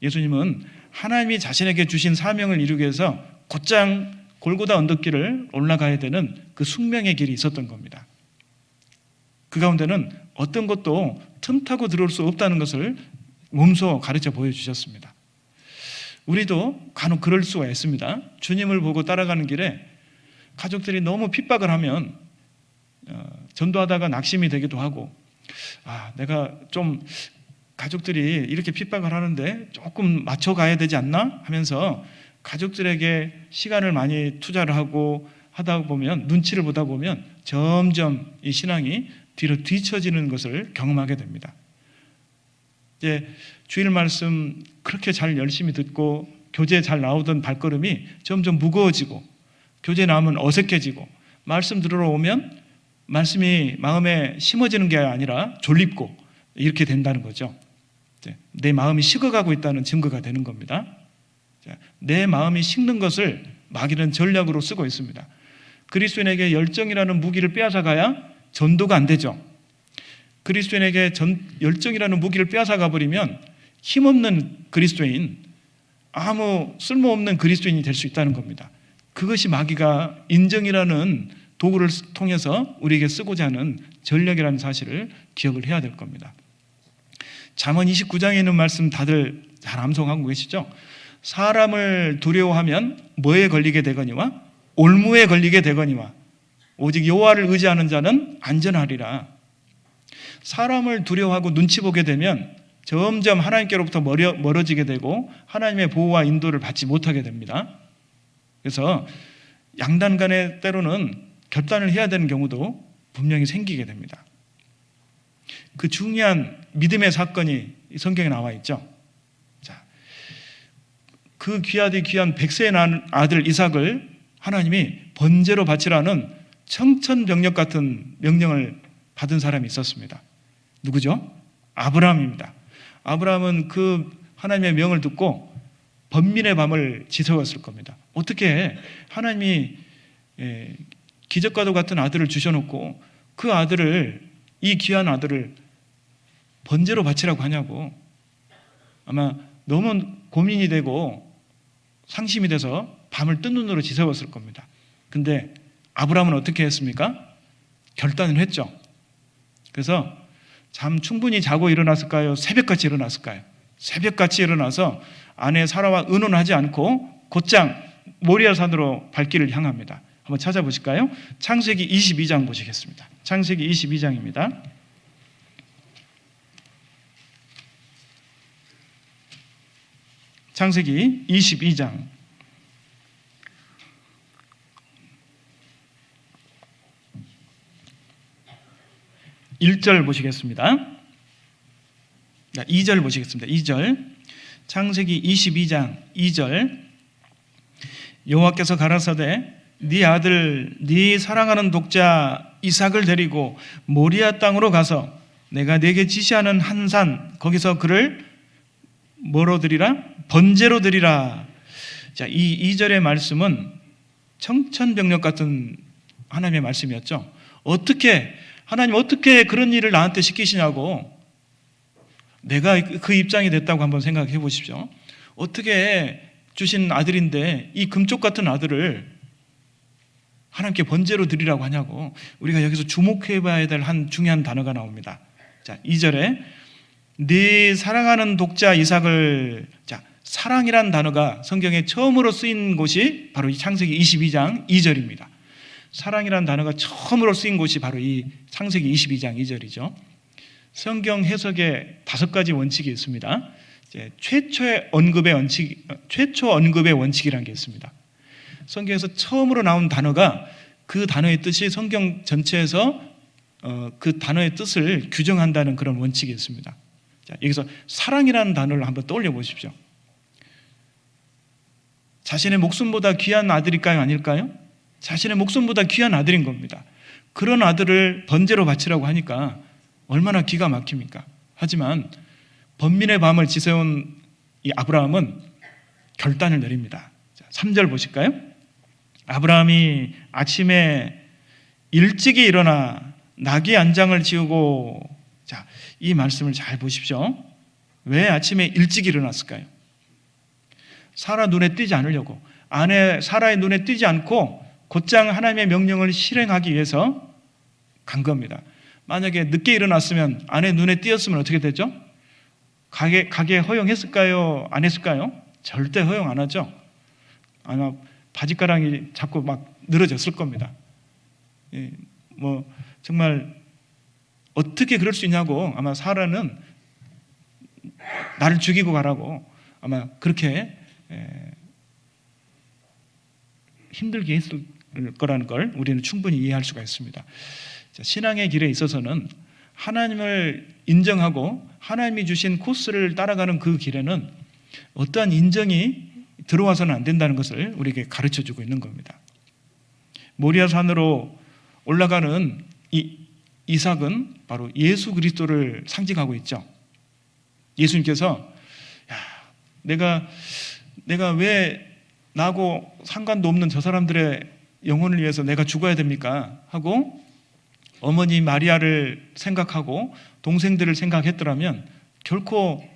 예수님은 하나님이 자신에게 주신 사명을 이루기 위해서 곧장 골고다 언덕길을 올라가야 되는 그 숙명의 길이 있었던 겁니다. 그 가운데는 어떤 것도 틈타고 들어올 수 없다는 것을 몸소 가르쳐 보여주셨습니다. 우리도 간혹 그럴 수가 있습니다. 주님을 보고 따라가는 길에 가족들이 너무 핍박을 하면 전도하다가 낙심이 되기도 하고, 내가 좀 가족들이 이렇게 핍박을 하는데 조금 맞춰가야 되지 않나 하면서 가족들에게 시간을 많이 투자를 하고 하다 보면, 눈치를 보다 보면 점점 이 신앙이 뒤로 뒤처지는 것을 경험하게 됩니다. 이제 주일 말씀 그렇게 잘 열심히 듣고 교제 잘 나오던 발걸음이 점점 무거워지고, 교제 나오면 어색해지고, 말씀 들으러 오면 말씀이 마음에 심어지는 게 아니라 졸립고, 이렇게 된다는 거죠. 내 마음이 식어가고 있다는 증거가 되는 겁니다. 내 마음이 식는 것을 마귀는 전략으로 쓰고 있습니다. 그리스도인에게 열정이라는 무기를 빼앗아가야 전도가 안 되죠. 그리스도인에게 열정이라는 무기를 빼앗아가 버리면 힘없는 그리스도인, 아무 쓸모없는 그리스도인이 될 수 있다는 겁니다. 그것이 마귀가 인정이라는 도구를 통해서 우리에게 쓰고자 하는 전략이라는 사실을 기억을 해야 될 겁니다. 잠언 29장에 있는 말씀 다들 잘 암송하고 계시죠? 사람을 두려워하면 뭐에 걸리게 되거니와 올무에 걸리게 되거니와 오직 여호와를 의지하는 자는 안전하리라. 사람을 두려워하고 눈치 보게 되면 점점 하나님께로부터 멀어지게 되고 하나님의 보호와 인도를 받지 못하게 됩니다. 그래서 양단 간에 때로는 결단을 해야 되는 경우도 분명히 생기게 됩니다. 그 중요한 믿음의 사건이 성경에 나와 있죠. 자, 그 귀하디 귀한 백세의 난 아들 이삭을 하나님이 번제로 바치라는 청천벽력 같은 명령을 받은 사람이 있었습니다. 누구죠? 아브라함입니다. 아브라함은 그 하나님의 명을 듣고 번민의 밤을 지새웠을 겁니다. 어떻게 하나님이 기적과도 같은 아들을 주셔놓고 그 아들을, 이 귀한 아들을 번제로 바치라고 하냐고. 아마 너무 고민이 되고 상심이 돼서 밤을 뜬 눈으로 지새웠을 겁니다. 근데 아브라함은 어떻게 했습니까? 결단을 했죠. 그래서 잠 충분히 자고 일어났을까요? 새벽같이 일어났을까요? 새벽같이 일어나서 아내 사라와 의논하지 않고 곧장 모리아 산으로 발길을 향합니다. 한번 찾아보실까요? 창세기 22장 보시겠습니다. 창세기 22장입니다. 창세기 22장 1절 보시겠습니다. 2절 보시겠습니다. 2절. 창세기 22장 2절. 여호와께서 가라사대 네 아들 네 사랑하는 독자 이삭을 데리고 모리아 땅으로 가서 내가 네게 지시하는 한 산 거기서 그를 뭐로 드리라? 번제로 드리라. 자, 이 2절의 말씀은 청천벽력 같은 하나님의 말씀이었죠. 하나님 어떻게 그런 일을 나한테 시키시냐고. 내가 그 입장이 됐다고 한번 생각해 보십시오. 어떻게 주신 아들인데 이 금쪽 같은 아들을 하나님께 번제로 드리라고 하냐고. 우리가 여기서 주목해 봐야 될 한 중요한 단어가 나옵니다. 자, 2절에 네 사랑하는 독자 이삭을, 자, 사랑이란 단어가 성경에 처음으로 쓰인 곳이 바로 이 창세기 22장 2절입니다. 사랑이란 단어가 처음으로 쓰인 곳이 바로 이 창세기 22장 2절이죠. 성경 해석에 5가지 원칙이 있습니다. 최초 언급의 원칙이라는 게 있습니다. 성경에서 처음으로 나온 단어가 그 단어의 뜻이 성경 전체에서 그 단어의 뜻을 규정한다는 그런 원칙이 있습니다. 자, 여기서 사랑이라는 단어를 한번 떠올려 보십시오. 자신의 목숨보다 귀한 아들일까요? 아닐까요? 자신의 목숨보다 귀한 아들인 겁니다. 그런 아들을 번제로 바치라고 하니까 얼마나 기가 막힙니까? 하지만 번민의 밤을 지새운 이 아브라함은 결단을 내립니다. 3절 보실까요? 아브라함이 아침에 일찍이 일어나 나귀 안장을 지우고, 자, 이 말씀을 잘 보십시오. 왜 아침에 일찍 일어났을까요? 사라 눈에 띄지 않으려고, 아내 사라의 눈에 띄지 않고 곧장 하나님의 명령을 실행하기 위해서 간 겁니다. 만약에 늦게 일어났으면, 아내 눈에 띄었으면 어떻게 되죠? 가게 허용했을까요? 안 했을까요? 절대 허용 안 하죠. 아마 바지가랑이 자꾸 막 늘어졌을 겁니다. 정말 어떻게 그럴 수 있냐고, 아마 사라는 나를 죽이고 가라고 아마 그렇게 힘들게 했을 거라는 걸 우리는 충분히 이해할 수가 있습니다. 신앙의 길에 있어서는 하나님을 인정하고 하나님이 주신 코스를 따라가는 그 길에는 어떠한 인정이 들어와서는 안 된다는 것을 우리에게 가르쳐주고 있는 겁니다. 모리아산으로 올라가는 이삭은 바로 예수 그리스도를 상징하고 있죠. 예수님께서 내가 왜 나하고 상관도 없는 저 사람들의 영혼을 위해서 내가 죽어야 됩니까? 하고 어머니 마리아를 생각하고 동생들을 생각했더라면 결코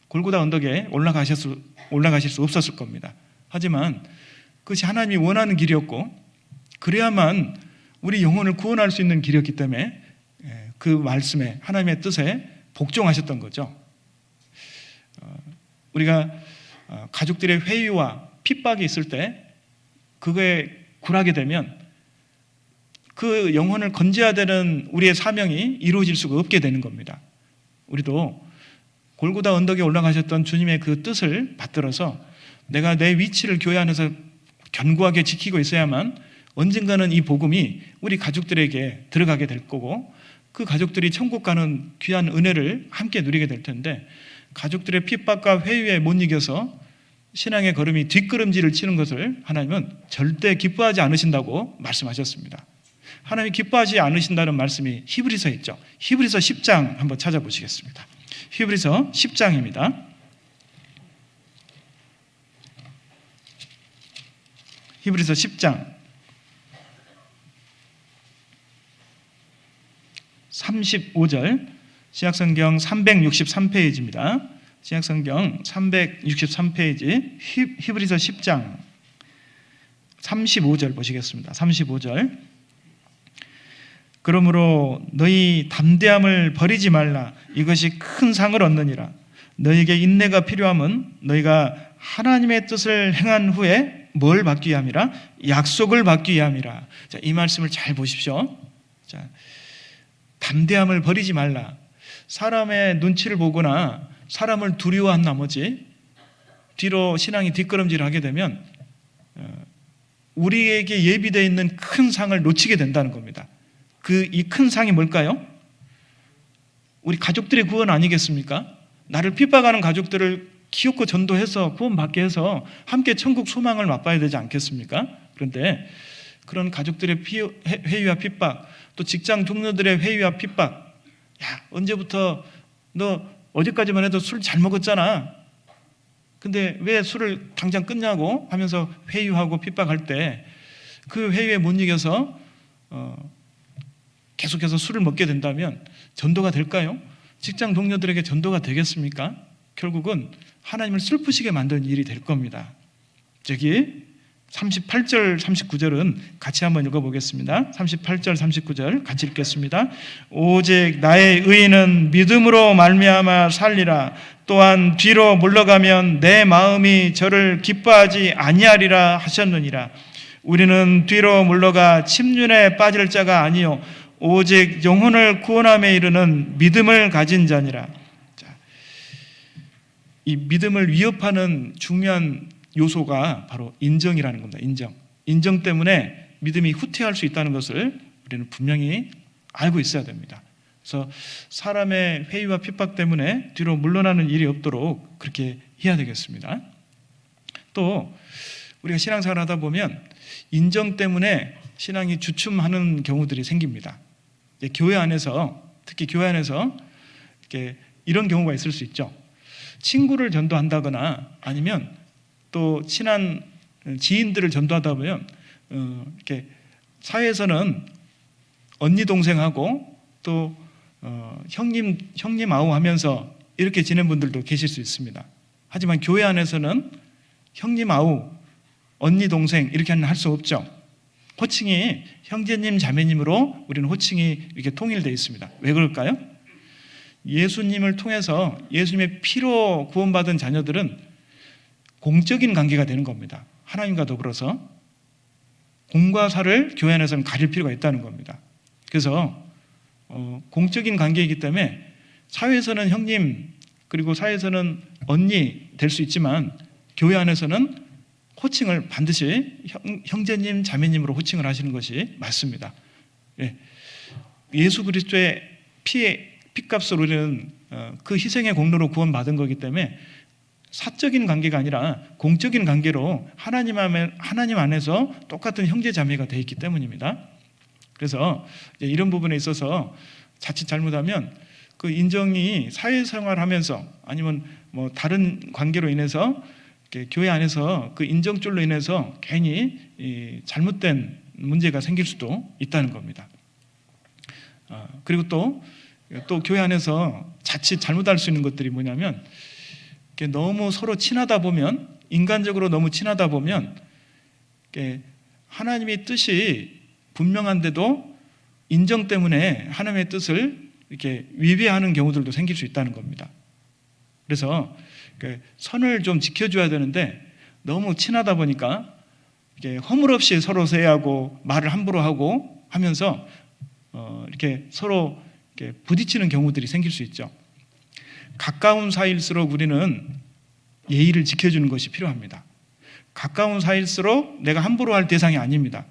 골고다 언덕에 올라가실 수 없었을 겁니다. 하지만 그것이 하나님이 원하는 길이었고, 그래야만 우리 영혼을 구원할 수 있는 길이었기 때문에 그 말씀에, 하나님의 뜻에 복종하셨던 거죠. 우리가 가족들의 회유와 핍박이 있을 때 그거에 굴하게 되면 그 영혼을 건져야 되는 우리의 사명이 이루어질 수가 없게 되는 겁니다. 우리도 골고다 언덕에 올라가셨던 주님의 그 뜻을 받들어서 내가 내 위치를 교회 안에서 견고하게 지키고 있어야만 언젠가는 이 복음이 우리 가족들에게 들어가게 될 거고, 그 가족들이 천국 가는 귀한 은혜를 함께 누리게 될 텐데, 가족들의 핍박과 회유에 못 이겨서 신앙의 걸음이 뒷걸음질을 치는 것을 하나님은 절대 기뻐하지 않으신다고 말씀하셨습니다. 하나님이 기뻐하지 않으신다는 말씀이 히브리서에 있죠. 히브리서 10장 한번 찾아보시겠습니다. 히브리서 10장입니다. 히브리서 10장 35절, 신약성경 363페이지입니다. 신약성경 363페이지 히브리서 10장 35절 보시겠습니다. 35절. 그러므로 너희 담대함을 버리지 말라. 이것이 큰 상을 얻느니라. 너희에게 인내가 필요함은 너희가 하나님의 뜻을 행한 후에 뭘 받기 위함이라? 약속을 받기 위함이라. 자, 이 말씀을 잘 보십시오. 자, 담대함을 버리지 말라. 사람의 눈치를 보거나 사람을 두려워한 나머지 뒤로 신앙이 뒷걸음질을 하게 되면 우리에게 예비되어 있는 큰 상을 놓치게 된다는 겁니다. 이 큰 상이 뭘까요? 우리 가족들의 구원 아니겠습니까? 나를 핍박하는 가족들을 기업고 전도해서 구원받게 해서 함께 천국 소망을 맛봐야 되지 않겠습니까? 그런데 그런 가족들의 회유와 핍박, 또 직장 동료들의 회유와 핍박, 야, 언제부터 너 어제까지만 해도 술 잘 먹었잖아. 근데 왜 술을 당장 끊냐고 하면서 회유하고 핍박할 때 그 회유에 못 이겨서 계속해서 술을 먹게 된다면 전도가 될까요? 직장 동료들에게 전도가 되겠습니까? 결국은 하나님을 슬프시게 만드는 일이 될 겁니다. 저기 38절 39절은 같이 한번 읽어보겠습니다. 38절 39절 같이 읽겠습니다. 오직 나의 의인은 믿음으로 말미암아 살리라. 또한 뒤로 물러가면 내 마음이 저를 기뻐하지 아니하리라 하셨느니라. 우리는 뒤로 물러가 침륜에 빠질 자가 아니요 오직 영혼을 구원함에 이르는 믿음을 가진 자니라. 이 믿음을 위협하는 중요한 요소가 바로 인정이라는 겁니다. 인정 때문에 믿음이 후퇴할 수 있다는 것을 우리는 분명히 알고 있어야 됩니다. 그래서 사람의 회의와 핍박 때문에 뒤로 물러나는 일이 없도록 그렇게 해야 되겠습니다. 또 우리가 신앙생활 하다 보면 인정 때문에 신앙이 주춤하는 경우들이 생깁니다. 교회 안에서, 특히 교회 안에서 이렇게 이런 경우가 있을 수 있죠. 친구를 전도한다거나 아니면 또 친한 지인들을 전도하다 보면 이렇게 사회에서는 언니 동생하고 또 형님 아우 하면서 이렇게 지낸 분들도 계실 수 있습니다. 하지만 교회 안에서는 형님 아우, 언니 동생 이렇게 할 수 없죠. 호칭이 형제님 자매님으로 우리는 호칭이 이렇게 통일되어 있습니다. 왜 그럴까요? 예수님을 통해서 예수님의 피로 구원받은 자녀들은 공적인 관계가 되는 겁니다. 하나님과 더불어서 공과 사를 교회 안에서는 가릴 필요가 있다는 겁니다. 그래서 공적인 관계이기 때문에 사회에서는 형님 그리고 사회에서는 언니 될 수 있지만 교회 안에서는 호칭을 반드시 형제님 자매님으로 호칭을 하시는 것이 맞습니다. 예수 그리스도의 피값을 우리는 그 희생의 공로로 구원받은 거기 때문에 사적인 관계가 아니라 공적인 관계로 하나님 안에서 똑같은 형제 자매가 되어 있기 때문입니다. 그래서 이런 부분에 있어서 자칫 잘못하면 그 인정이 사회생활하면서 아니면 뭐 다른 관계로 인해서 교회 안에서 그 인정줄로 인해서 괜히 잘못된 문제가 생길 수도 있다는 겁니다. 그리고 또 교회 안에서 자칫 잘못할 수 있는 것들이 뭐냐면 너무 서로 친하다 보면 인간적으로 너무 친하다 보면 하나님의 뜻이 분명한데도 인정 때문에 하나님의 뜻을 이렇게 위배하는 경우들도 생길 수 있다는 겁니다. 그래서 선을 좀 지켜줘야 되는데 너무 친하다 보니까 허물없이 서로 세하고 말을 함부로 하고 하면서 이렇게 서로 이렇게 부딪히는 경우들이 생길 수 있죠. 가까운 사이일수록 우리는 예의를 지켜주는 것이 필요합니다. 가까운 사이일수록 내가 함부로 할 대상이 아닙니다.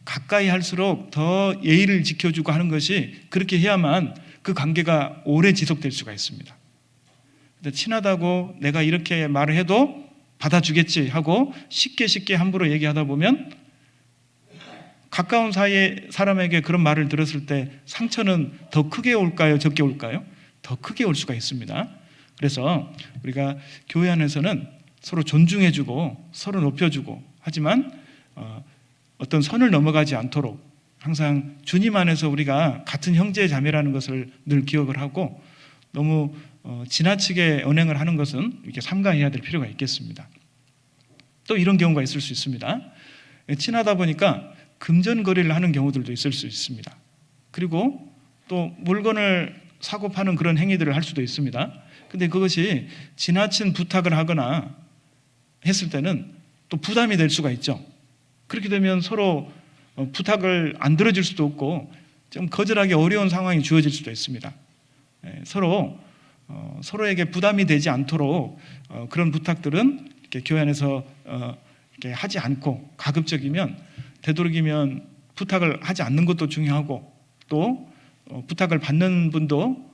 가까이 할수록 더 예의를 지켜주고 하는 것이 그렇게 해야만 그 관계가 오래 지속될 수가 있습니다. 친하다고 내가 이렇게 말을 해도 받아주겠지 하고 쉽게 함부로 얘기하다 보면 가까운 사이의 사람에게 그런 말을 들었을 때 상처는 더 크게 올까요? 적게 올까요? 더 크게 올 수가 있습니다. 그래서 우리가 교회 안에서는 서로 존중해주고 서로 높여주고 하지만 어떤 선을 넘어가지 않도록 항상 주님 안에서 우리가 같은 형제 자매라는 것을 늘 기억을 하고 너무 지나치게 언행을 하는 것은 이렇게 삼가해야 될 필요가 있겠습니다. 또 이런 경우가 있을 수 있습니다. 친하다 보니까 금전거래를 하는 경우들도 있을 수 있습니다. 그리고 또 물건을 사고 파는 그런 행위들을 할 수도 있습니다. 근데 그것이 지나친 부탁을 하거나 했을 때는 또 부담이 될 수가 있죠. 그렇게 되면 서로 부탁을 안 들어줄 수도 없고 좀 거절하기 어려운 상황이 주어질 수도 있습니다. 서로에게 부담이 되지 않도록 그런 부탁들은 이렇게 교회 안에서 이렇게 하지 않고 가급적이면 되도록이면 부탁을 하지 않는 것도 중요하고 또 부탁을 받는 분도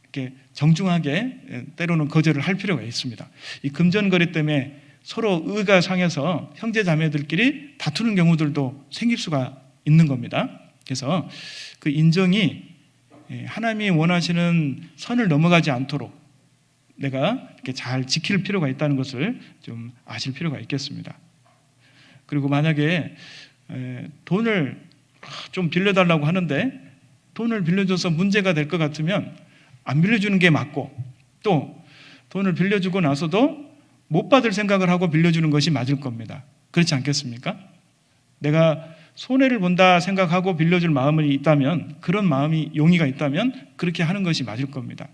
이렇게 정중하게 때로는 거절을 할 필요가 있습니다. 이 금전거래 때문에 서로 의가 상해서 형제 자매들끼리 다투는 경우들도 생길 수가 있는 겁니다. 그래서 그 인정이 하나님이 원하시는 선을 넘어가지 않도록 내가 이렇게 잘 지킬 필요가 있다는 것을 좀 아실 필요가 있겠습니다. 그리고 만약에 돈을 좀 빌려달라고 하는데 돈을 빌려줘서 문제가 될 것 같으면 안 빌려주는 게 맞고 또 돈을 빌려주고 나서도 못 받을 생각을 하고 빌려주는 것이 맞을 겁니다. 그렇지 않겠습니까? 내가 손해를 본다 생각하고 빌려줄 마음이 있다면, 그런 마음이 용의가 있다면 그렇게 하는 것이 맞을 겁니다.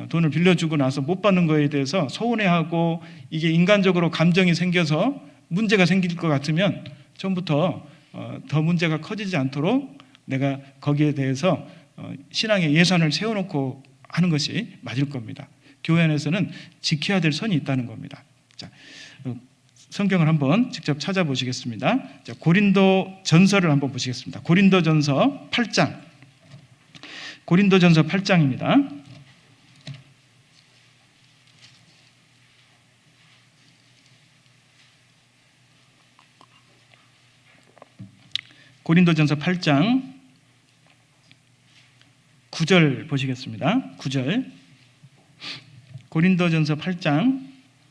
돈을 빌려주고 나서 못 받는 거에 대해서 서운해하고 이게 인간적으로 감정이 생겨서 문제가 생길 것 같으면 처음부터 더 문제가 커지지 않도록 내가 거기에 대해서 신앙의 예산을 세워놓고 하는 것이 맞을 겁니다. 교회 안에서는 지켜야 될 선이 있다는 겁니다. 자, 성경을 한번 직접 찾아보시겠습니다. 자, 고린도 전서를 한번 보시겠습니다. 고린도 전서 8장. 고린도 전서 8장입니다. 고린도전서 8장 9절 보시겠습니다. 9절. 고린도전서 8장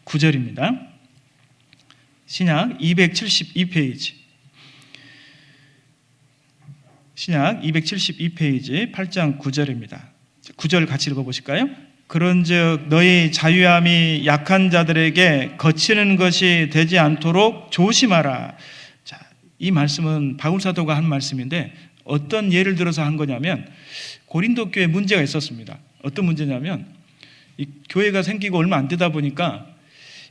9절입니다. 신약 272페이지. 신약 272페이지 8장 9절입니다. 9절 같이 읽어보실까요? 그런즉 너희 자유함이 약한 자들에게 거치는 것이 되지 않도록 조심하라. 자, 이 말씀은 바울 사도가 한 말씀인데 어떤 예를 들어서 한 거냐면 고린도 교회에 문제가 있었습니다. 어떤 문제냐면 이 교회가 생기고 얼마 안 되다 보니까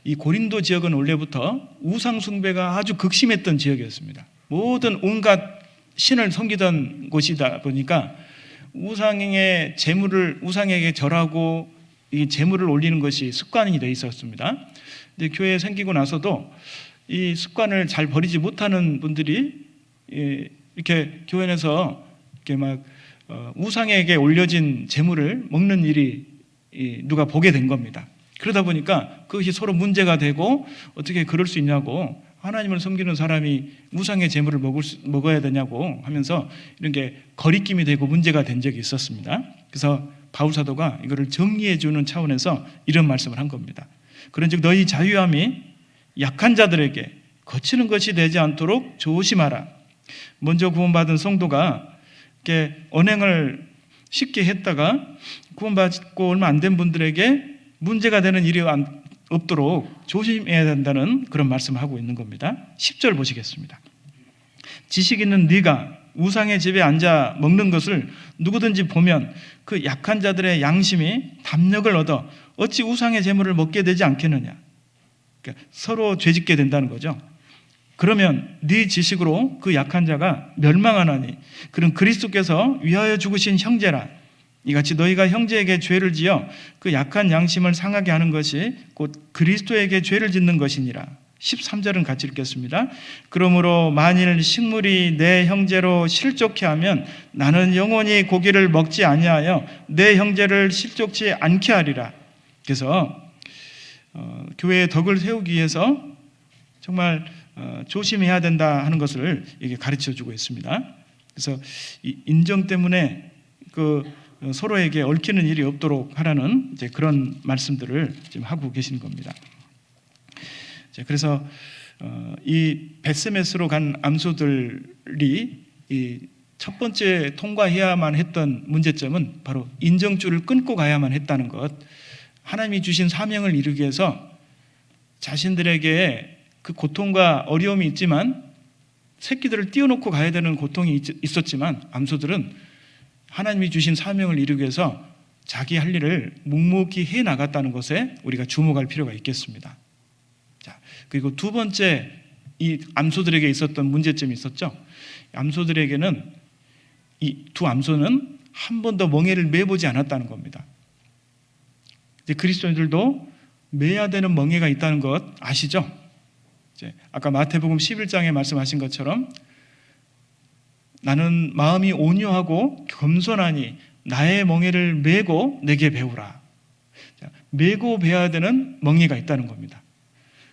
이 고린도 지역은 원래부터 우상 숭배가 아주 극심했던 지역이었습니다. 모든 온갖 신을 섬기던 곳이다 보니까 우상의 제물을 우상에게 절하고 이 제물을 올리는 것이 습관이 되어 있었습니다. 근데 교회 생기고 나서도 이 습관을 잘 버리지 못하는 분들이 이렇게 교회 안에서 이렇게 막 우상에게 올려진 제물을 먹는 일이 누가 보게 된 겁니다. 그러다 보니까 그것이 서로 문제가 되고 어떻게 그럴 수 있냐고, 하나님을 섬기는 사람이 우상의 제물을 먹어야 되냐고 하면서 이런 게 거리낌이 되고 문제가 된 적이 있었습니다. 그래서 바울 사도가 이거를 정리해 주는 차원에서 이런 말씀을 한 겁니다. 그런즉 너희 자유함이 약한 자들에게 거치는 것이 되지 않도록 조심하라. 먼저 구원받은 성도가 이렇게 언행을 쉽게 했다가 구원받고 얼마 안 된 분들에게 문제가 되는 일이 없도록 조심해야 된다는 그런 말씀을 하고 있는 겁니다. 10절 보시겠습니다. 지식 있는 네가 우상의 집에 앉아 먹는 것을 누구든지 보면 그 약한 자들의 양심이 담력을 얻어 어찌 우상의 제물을 먹게 되지 않겠느냐. 그러니까 서로 죄짓게 된다는 거죠. 그러면 네 지식으로 그 약한 자가 멸망하나니 그는 그리스도께서 위하여 죽으신 형제라. 이같이 너희가 형제에게 죄를 지어 그 약한 양심을 상하게 하는 것이 곧 그리스도에게 죄를 짓는 것이니라. 13절은 같이 읽겠습니다. 그러므로 만일 식물이 내 형제로 실족케 하면 나는 영원히 고기를 먹지 아니하여 내 형제를 실족치 않게 하리라. 그래서 교회의 덕을 세우기 위해서 정말 조심해야 된다 하는 것을 이게 가르쳐주고 있습니다. 그래서 이 인정 때문에 서로에게 얽히는 일이 없도록 하라는 이제 그런 말씀들을 지금 하고 계신 겁니다. 그래서 이 베스메스로 간 암소들이 이 첫 번째 통과해야만 했던 문제점은 바로 인정줄을 끊고 가야만 했다는 것. 하나님이 주신 사명을 이루기 위해서 자신들에게 그 고통과 어려움이 있지만 새끼들을 띄워놓고 가야 되는 고통이 있었지만 암소들은 하나님이 주신 사명을 이루기 위해서 자기 할 일을 묵묵히 해 나갔다는 것에 우리가 주목할 필요가 있겠습니다. 자, 그리고 두 번째 이 암소들에게 있었던 문제점이 있었죠. 암소들에게는 이 두 암소는 한 번도 멍에를 매보지 않았다는 겁니다. 이제 그리스도인들도 매야 되는 멍에가 있다는 것 아시죠? 이제 아까 마태복음 11장에 말씀하신 것처럼 나는 마음이 온유하고 겸손하니 나의 멍에를 메고 내게 배우라. 메고 배워야 되는 멍에가 있다는 겁니다.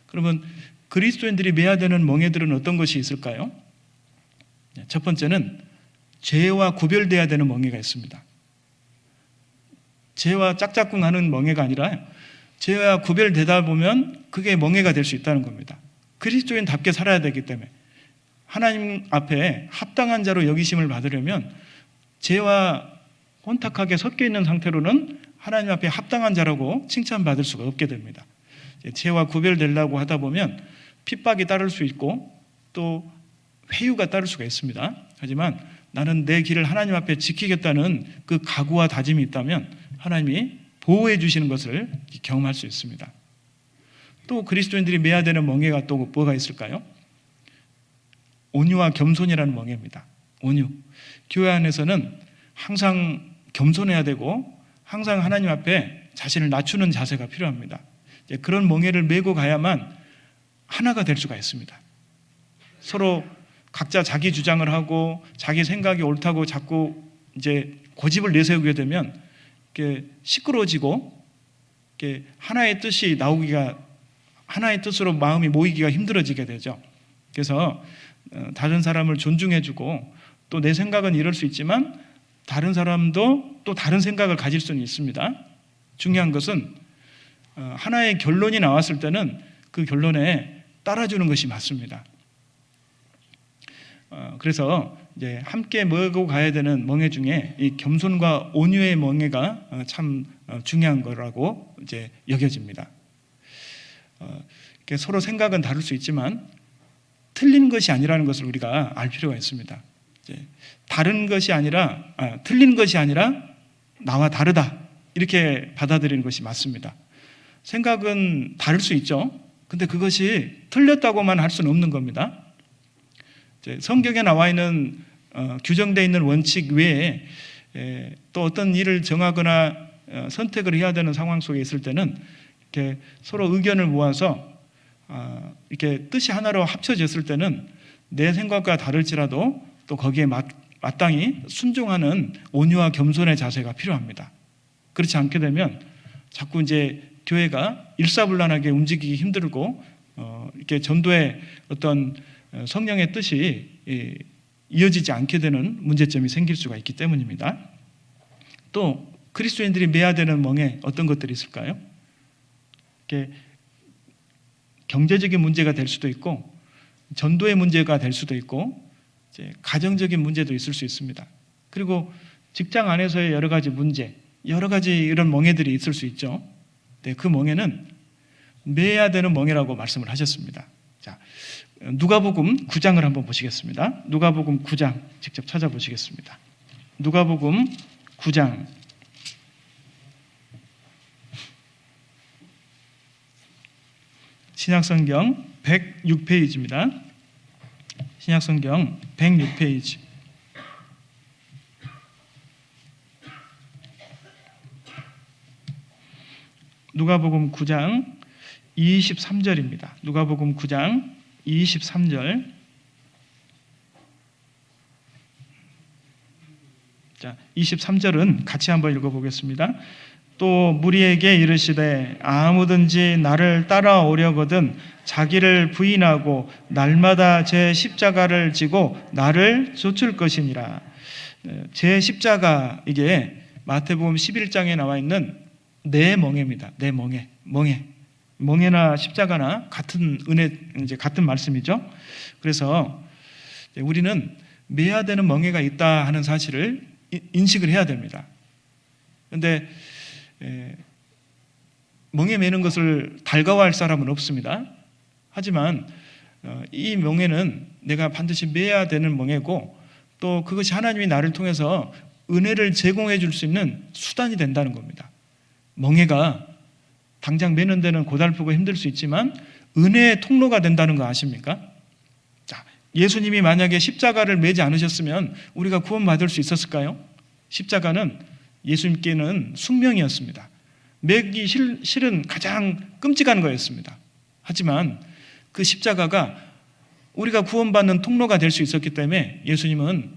그러면 그리스도인들이 메야 되는 멍에들은 어떤 것이 있을까요? 첫 번째는 죄와 구별돼야 되는 멍에가 있습니다. 죄와 짝짝꿍 하는 멍에가 아니라 죄와 구별되다 보면 그게 멍에가 될 수 있다는 겁니다. 그리스도인답게 살아야 되기 때문에 하나님 앞에 합당한 자로 여기심을 받으려면 죄와 혼탁하게 섞여 있는 상태로는 하나님 앞에 합당한 자라고 칭찬받을 수가 없게 됩니다. 죄와 구별되려고 하다 보면 핍박이 따를 수 있고 또 회유가 따를 수가 있습니다. 하지만 나는 내 길을 하나님 앞에 지키겠다는 그 각오와 다짐이 있다면 하나님이 보호해 주시는 것을 경험할 수 있습니다. 또 그리스도인들이 매야 되는 멍에가 또 뭐가 있을까요? 온유와 겸손이라는 멍에입니다. 온유. 교회 안에서는 항상 겸손해야 되고 항상 하나님 앞에 자신을 낮추는 자세가 필요합니다. 그런 멍에를 메고 가야만 하나가 될 수가 있습니다. 서로 각자 자기 주장을 하고 자기 생각이 옳다고 자꾸 이제 고집을 내세우게 되면 이렇게 시끄러워지고 이렇게 하나의 뜻이 나오기가, 하나의 뜻으로 마음이 모이기가 힘들어지게 되죠. 그래서 다른 사람을 존중해주고 또 내 생각은 이럴 수 있지만 다른 사람도 또 다른 생각을 가질 수는 있습니다. 중요한 것은 하나의 결론이 나왔을 때는 그 결론에 따라주는 것이 맞습니다. 그래서 이제 함께 메고 가야 되는 멍에 중에 이 겸손과 온유의 멍에가 참 중요한 거라고 이제 여겨집니다. 서로 생각은 다를 수 있지만 틀린 것이 아니라는 것을 우리가 알 필요가 있습니다. 다른 것이 아니라 틀린 것이 아니라 나와 다르다 이렇게 받아들이는 것이 맞습니다. 생각은 다를 수 있죠. 근데 그것이 틀렸다고만 할 수는 없는 겁니다. 성경에 나와 있는 규정되어 있는 원칙 외에 또 어떤 일을 정하거나 선택을 해야 되는 상황 속에 있을 때는 이렇게 서로 의견을 모아서 이렇게 뜻이 하나로 합쳐졌을 때는 내 생각과 다를지라도 또 거기에 마땅히 순종하는 온유와 겸손의 자세가 필요합니다. 그렇지 않게 되면 자꾸 이제 교회가 일사불란하게 움직이기 힘들고 이렇게 전도의 어떤 성령의 뜻이 이어지지 않게 되는 문제점이 생길 수가 있기 때문입니다. 또 그리스도인들이 매야 되는 멍에 어떤 것들이 있을까요? 이렇게 경제적인 문제가 될 수도 있고 전도의 문제가 될 수도 있고 이제 가정적인 문제도 있을 수 있습니다. 그리고 직장 안에서의 여러 가지 문제, 여러 가지 이런 멍에들이 있을 수 있죠. 네, 그 멍에는 매야 되는 멍에라고 말씀을 하셨습니다. 자, 누가복음 9장을 한번 보시겠습니다. 누가복음 9장 직접 찾아보시겠습니다. 누가복음 9장 신약성경 106페이지입니다. 신약성경 106페이지. 누가복음 9장 23절입니다. 누가복음 9장 23절. 자, 23절은 같이 한번 읽어보겠습니다. 또 무리에게 이르시되 아무든지 나를 따라오려거든 자기를 부인하고 날마다 제 십자가를 지고 나를 좇을 것이니라. 제 십자가, 이게 마태복음 11장에 나와 있는 내 멍에입니다. 내 멍에. 멍에나 십자가나 같은 은혜, 이제 같은 말씀이죠. 그래서 우리는 매야 되는 멍에가 있다 하는 사실을 인식을 해야 됩니다. 그런데 멍에 매는 것을 달가워할 사람은 없습니다. 하지만 이 멍에는 내가 반드시 매야 되는 멍에고 또 그것이 하나님이 나를 통해서 은혜를 제공해 줄 수 있는 수단이 된다는 겁니다. 멍에가 당장 매는 데는 고달프고 힘들 수 있지만 은혜의 통로가 된다는 거 아십니까? 자, 예수님이 만약에 십자가를 매지 않으셨으면 우리가 구원받을 수 있었을까요? 십자가는 예수님께는 숙명이었습니다. 매기 실은 가장 끔찍한 거였습니다. 하지만 그 십자가가 우리가 구원받는 통로가 될 수 있었기 때문에 예수님은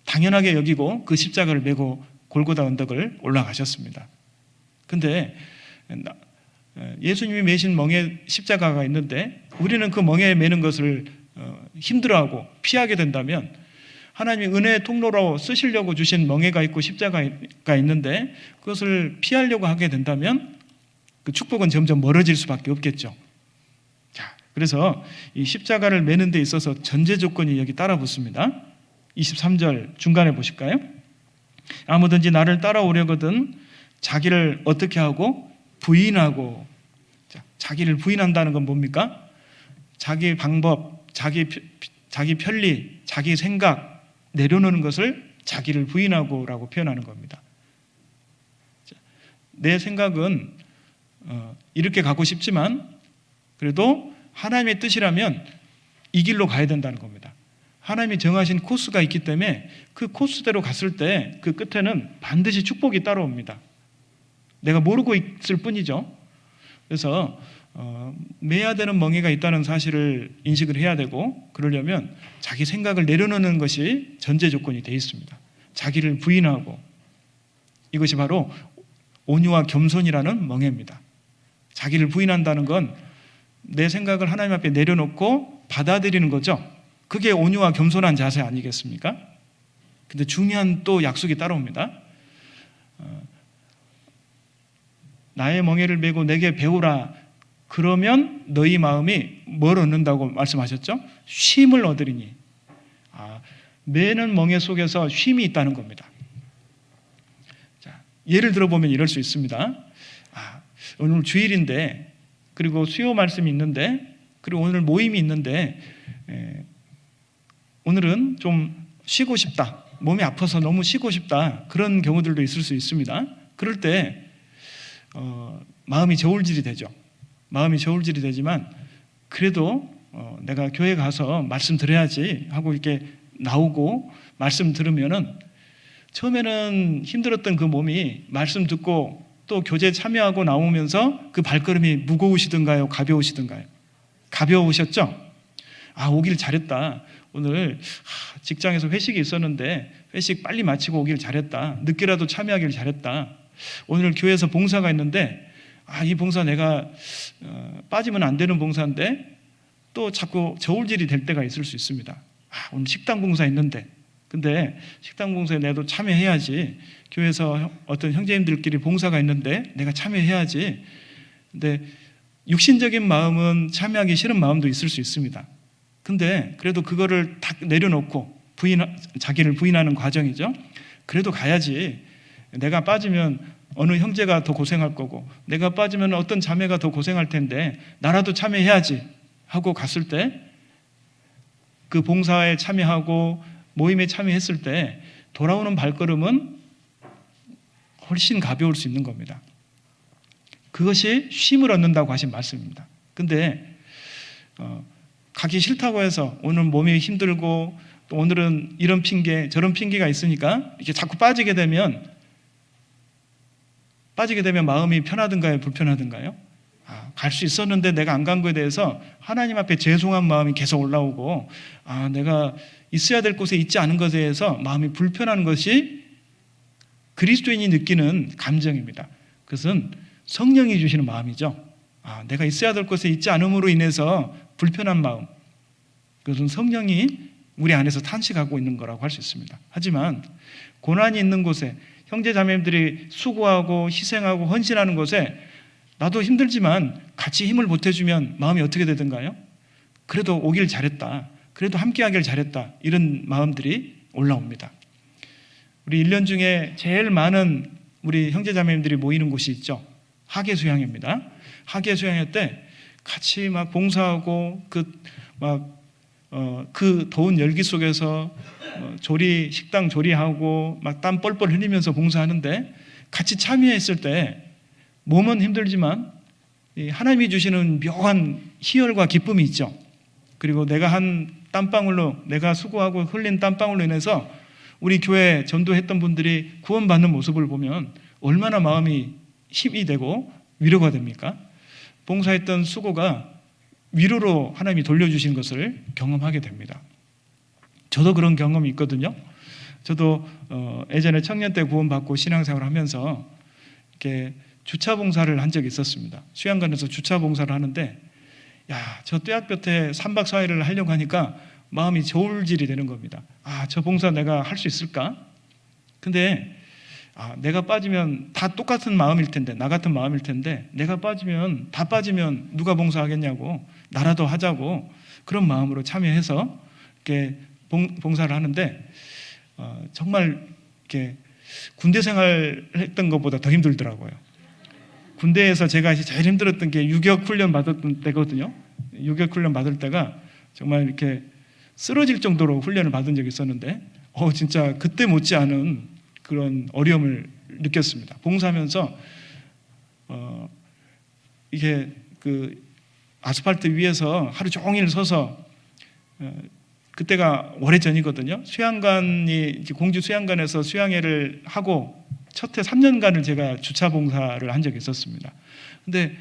당연하게 여기고 그 십자가를 메고 골고다 언덕을 올라가셨습니다. 근데 예수님이 매신 멍에 십자가가 있는데 우리는 그 멍에 매는 것을 힘들어하고 피하게 된다면 하나님이 은혜의 통로로 쓰시려고 주신 멍에가 있고 십자가가 있는데 그것을 피하려고 하게 된다면 그 축복은 점점 멀어질 수밖에 없겠죠. 자, 그래서 이 십자가를 매는 데 있어서 전제 조건이 여기 따라 붙습니다. 23절 중간에 보실까요? 아무든지 나를 따라오려거든 자기를 어떻게 하고 부인하고. 자, 자기를 부인한다는 건 뭡니까? 자기 방법, 자기 편리, 자기 생각 내려놓는 것을 자기를 부인하고라고 표현하는 겁니다. 내 생각은 이렇게 가고 싶지만 그래도 하나님의 뜻이라면 이 길로 가야 된다는 겁니다. 하나님이 정하신 코스가 있기 때문에 그 코스대로 갔을 때 그 끝에는 반드시 축복이 따라옵니다. 내가 모르고 있을 뿐이죠. 그래서 매야 되는 멍에가 있다는 사실을 인식을 해야 되고, 그러려면 자기 생각을 내려놓는 것이 전제 조건이 되어 있습니다. 자기를 부인하고, 이것이 바로 온유와 겸손이라는 멍에입니다. 자기를 부인한다는 건 내 생각을 하나님 앞에 내려놓고 받아들이는 거죠. 그게 온유와 겸손한 자세 아니겠습니까? 근데 중요한 또 약속이 따라옵니다. 나의 멍에를 메고 내게 배우라. 그러면 너희 마음이 뭘 얻는다고 말씀하셨죠? 쉼을 얻으리니. 매는 멍에 속에서 쉼이 있다는 겁니다. 자, 예를 들어보면 이럴 수 있습니다. 오늘 주일인데, 그리고 수요 말씀이 있는데, 그리고 오늘 모임이 있는데, 오늘은 좀 쉬고 싶다. 몸이 아파서 너무 쉬고 싶다. 그런 경우들도 있을 수 있습니다. 그럴 때 마음이 저울질이 되죠. 마음이 저울질이 되지만 그래도 내가 교회 가서 말씀 들어야지 하고 이렇게 나오고 말씀 들으면은 처음에는 힘들었던 그 몸이 말씀 듣고 또 교제 참여하고 나오면서 그 발걸음이 무거우시던가요? 가벼우시던가요? 가벼우셨죠? 오길 잘했다. 오늘 직장에서 회식이 있었는데 회식 빨리 마치고 오길 잘했다. 늦게라도 참여하길 잘했다. 오늘 교회에서 봉사가 있는데 이 봉사 내가 빠지면 안 되는 봉사인데 또 자꾸 저울질이 될 때가 있을 수 있습니다. 오늘 식당 봉사 있는데, 근데 식당 봉사에 내도 참여해야지. 교회에서 어떤 형제님들끼리 봉사가 있는데 내가 참여해야지. 근데 육신적인 마음은 참여하기 싫은 마음도 있을 수 있습니다. 근데 그래도 그거를 다 내려놓고 자기를 부인하는 과정이죠. 그래도 가야지. 내가 빠지면 어느 형제가 더 고생할 거고, 내가 빠지면 어떤 자매가 더 고생할 텐데 나라도 참여해야지 하고 갔을 때, 그 봉사에 참여하고 모임에 참여했을 때 돌아오는 발걸음은 훨씬 가벼울 수 있는 겁니다. 그것이 쉼을 얻는다고 하신 말씀입니다. 근데 가기 싫다고 해서 오늘 몸이 힘들고 또 오늘은 이런 핑계 저런 핑계가 있으니까 이렇게 자꾸 빠지게 되면 마음이 편하든가요, 불편하든가요? 갈 수 있었는데 내가 안 간 거에 대해서 하나님 앞에 죄송한 마음이 계속 올라오고, 내가 있어야 될 곳에 있지 않은 것에 대해서 마음이 불편한 것이 그리스도인이 느끼는 감정입니다. 그것은 성령이 주시는 마음이죠. 내가 있어야 될 곳에 있지 않음으로 인해서 불편한 마음, 그것은 성령이 우리 안에서 탄식하고 있는 거라고 할 수 있습니다. 하지만 고난이 있는 곳에, 형제 자매들이 수고하고 희생하고 헌신하는 곳에 나도 힘들지만 같이 힘을 보태주면 마음이 어떻게 되든가요? 그래도 오길 잘했다. 그래도 함께하길 잘했다. 이런 마음들이 올라옵니다. 우리 1년 중에 제일 많은 우리 형제 자매님들이 모이는 곳이 있죠. 학예 수양회입니다. 학예 수양회 때 같이 막 봉사하고 그 더운 열기 속에서 식당 조리하고 막 땀 뻘뻘 흘리면서 봉사하는데, 같이 참여했을 때 몸은 힘들지만 하나님이 주시는 묘한 희열과 기쁨이 있죠. 그리고 내가 한 땀방울로, 내가 수고하고 흘린 땀방울로 인해서 우리 교회 전도했던 분들이 구원받는 모습을 보면 얼마나 마음이 힘이 되고 위로가 됩니까? 봉사했던 수고가 위로로 하나님이 돌려주신 것을 경험하게 됩니다. 저도 그런 경험이 있거든요. 저도 예전에 청년 때 구원받고 신앙생활을 하면서 이렇게 주차 봉사를 한 적이 있었습니다. 수양관에서 주차 봉사를 하는데, 저 뙤약볕에 3박 4일을 하려고 하니까 마음이 저울질이 되는 겁니다. 저 봉사 내가 할 수 있을까? 근데 내가 빠지면 다 똑같은 마음일 텐데, 나 같은 마음일 텐데, 내가 빠지면, 다 빠지면 누가 봉사하겠냐고, 나라도 하자고, 그런 마음으로 참여해서 이렇게 봉사를 하는데, 정말 이렇게 군대 생활했던 것보다 더 힘들더라고요. 군대에서 제가 제일 힘들었던 게 유격 훈련 받았던 때거든요. 유격 훈련 받을 때가 정말 이렇게 쓰러질 정도로 훈련을 받은 적이 있었는데 진짜 그때 못지않은 그런 어려움을 느꼈습니다. 봉사하면서 이게 그 아스팔트 위에서 하루 종일 서서 그때가 오래전이거든요. 수양관이 공주 수양관에서 수양회를 하고 첫 해 3년간을 제가 주차 봉사를 한 적이 있었습니다. 근데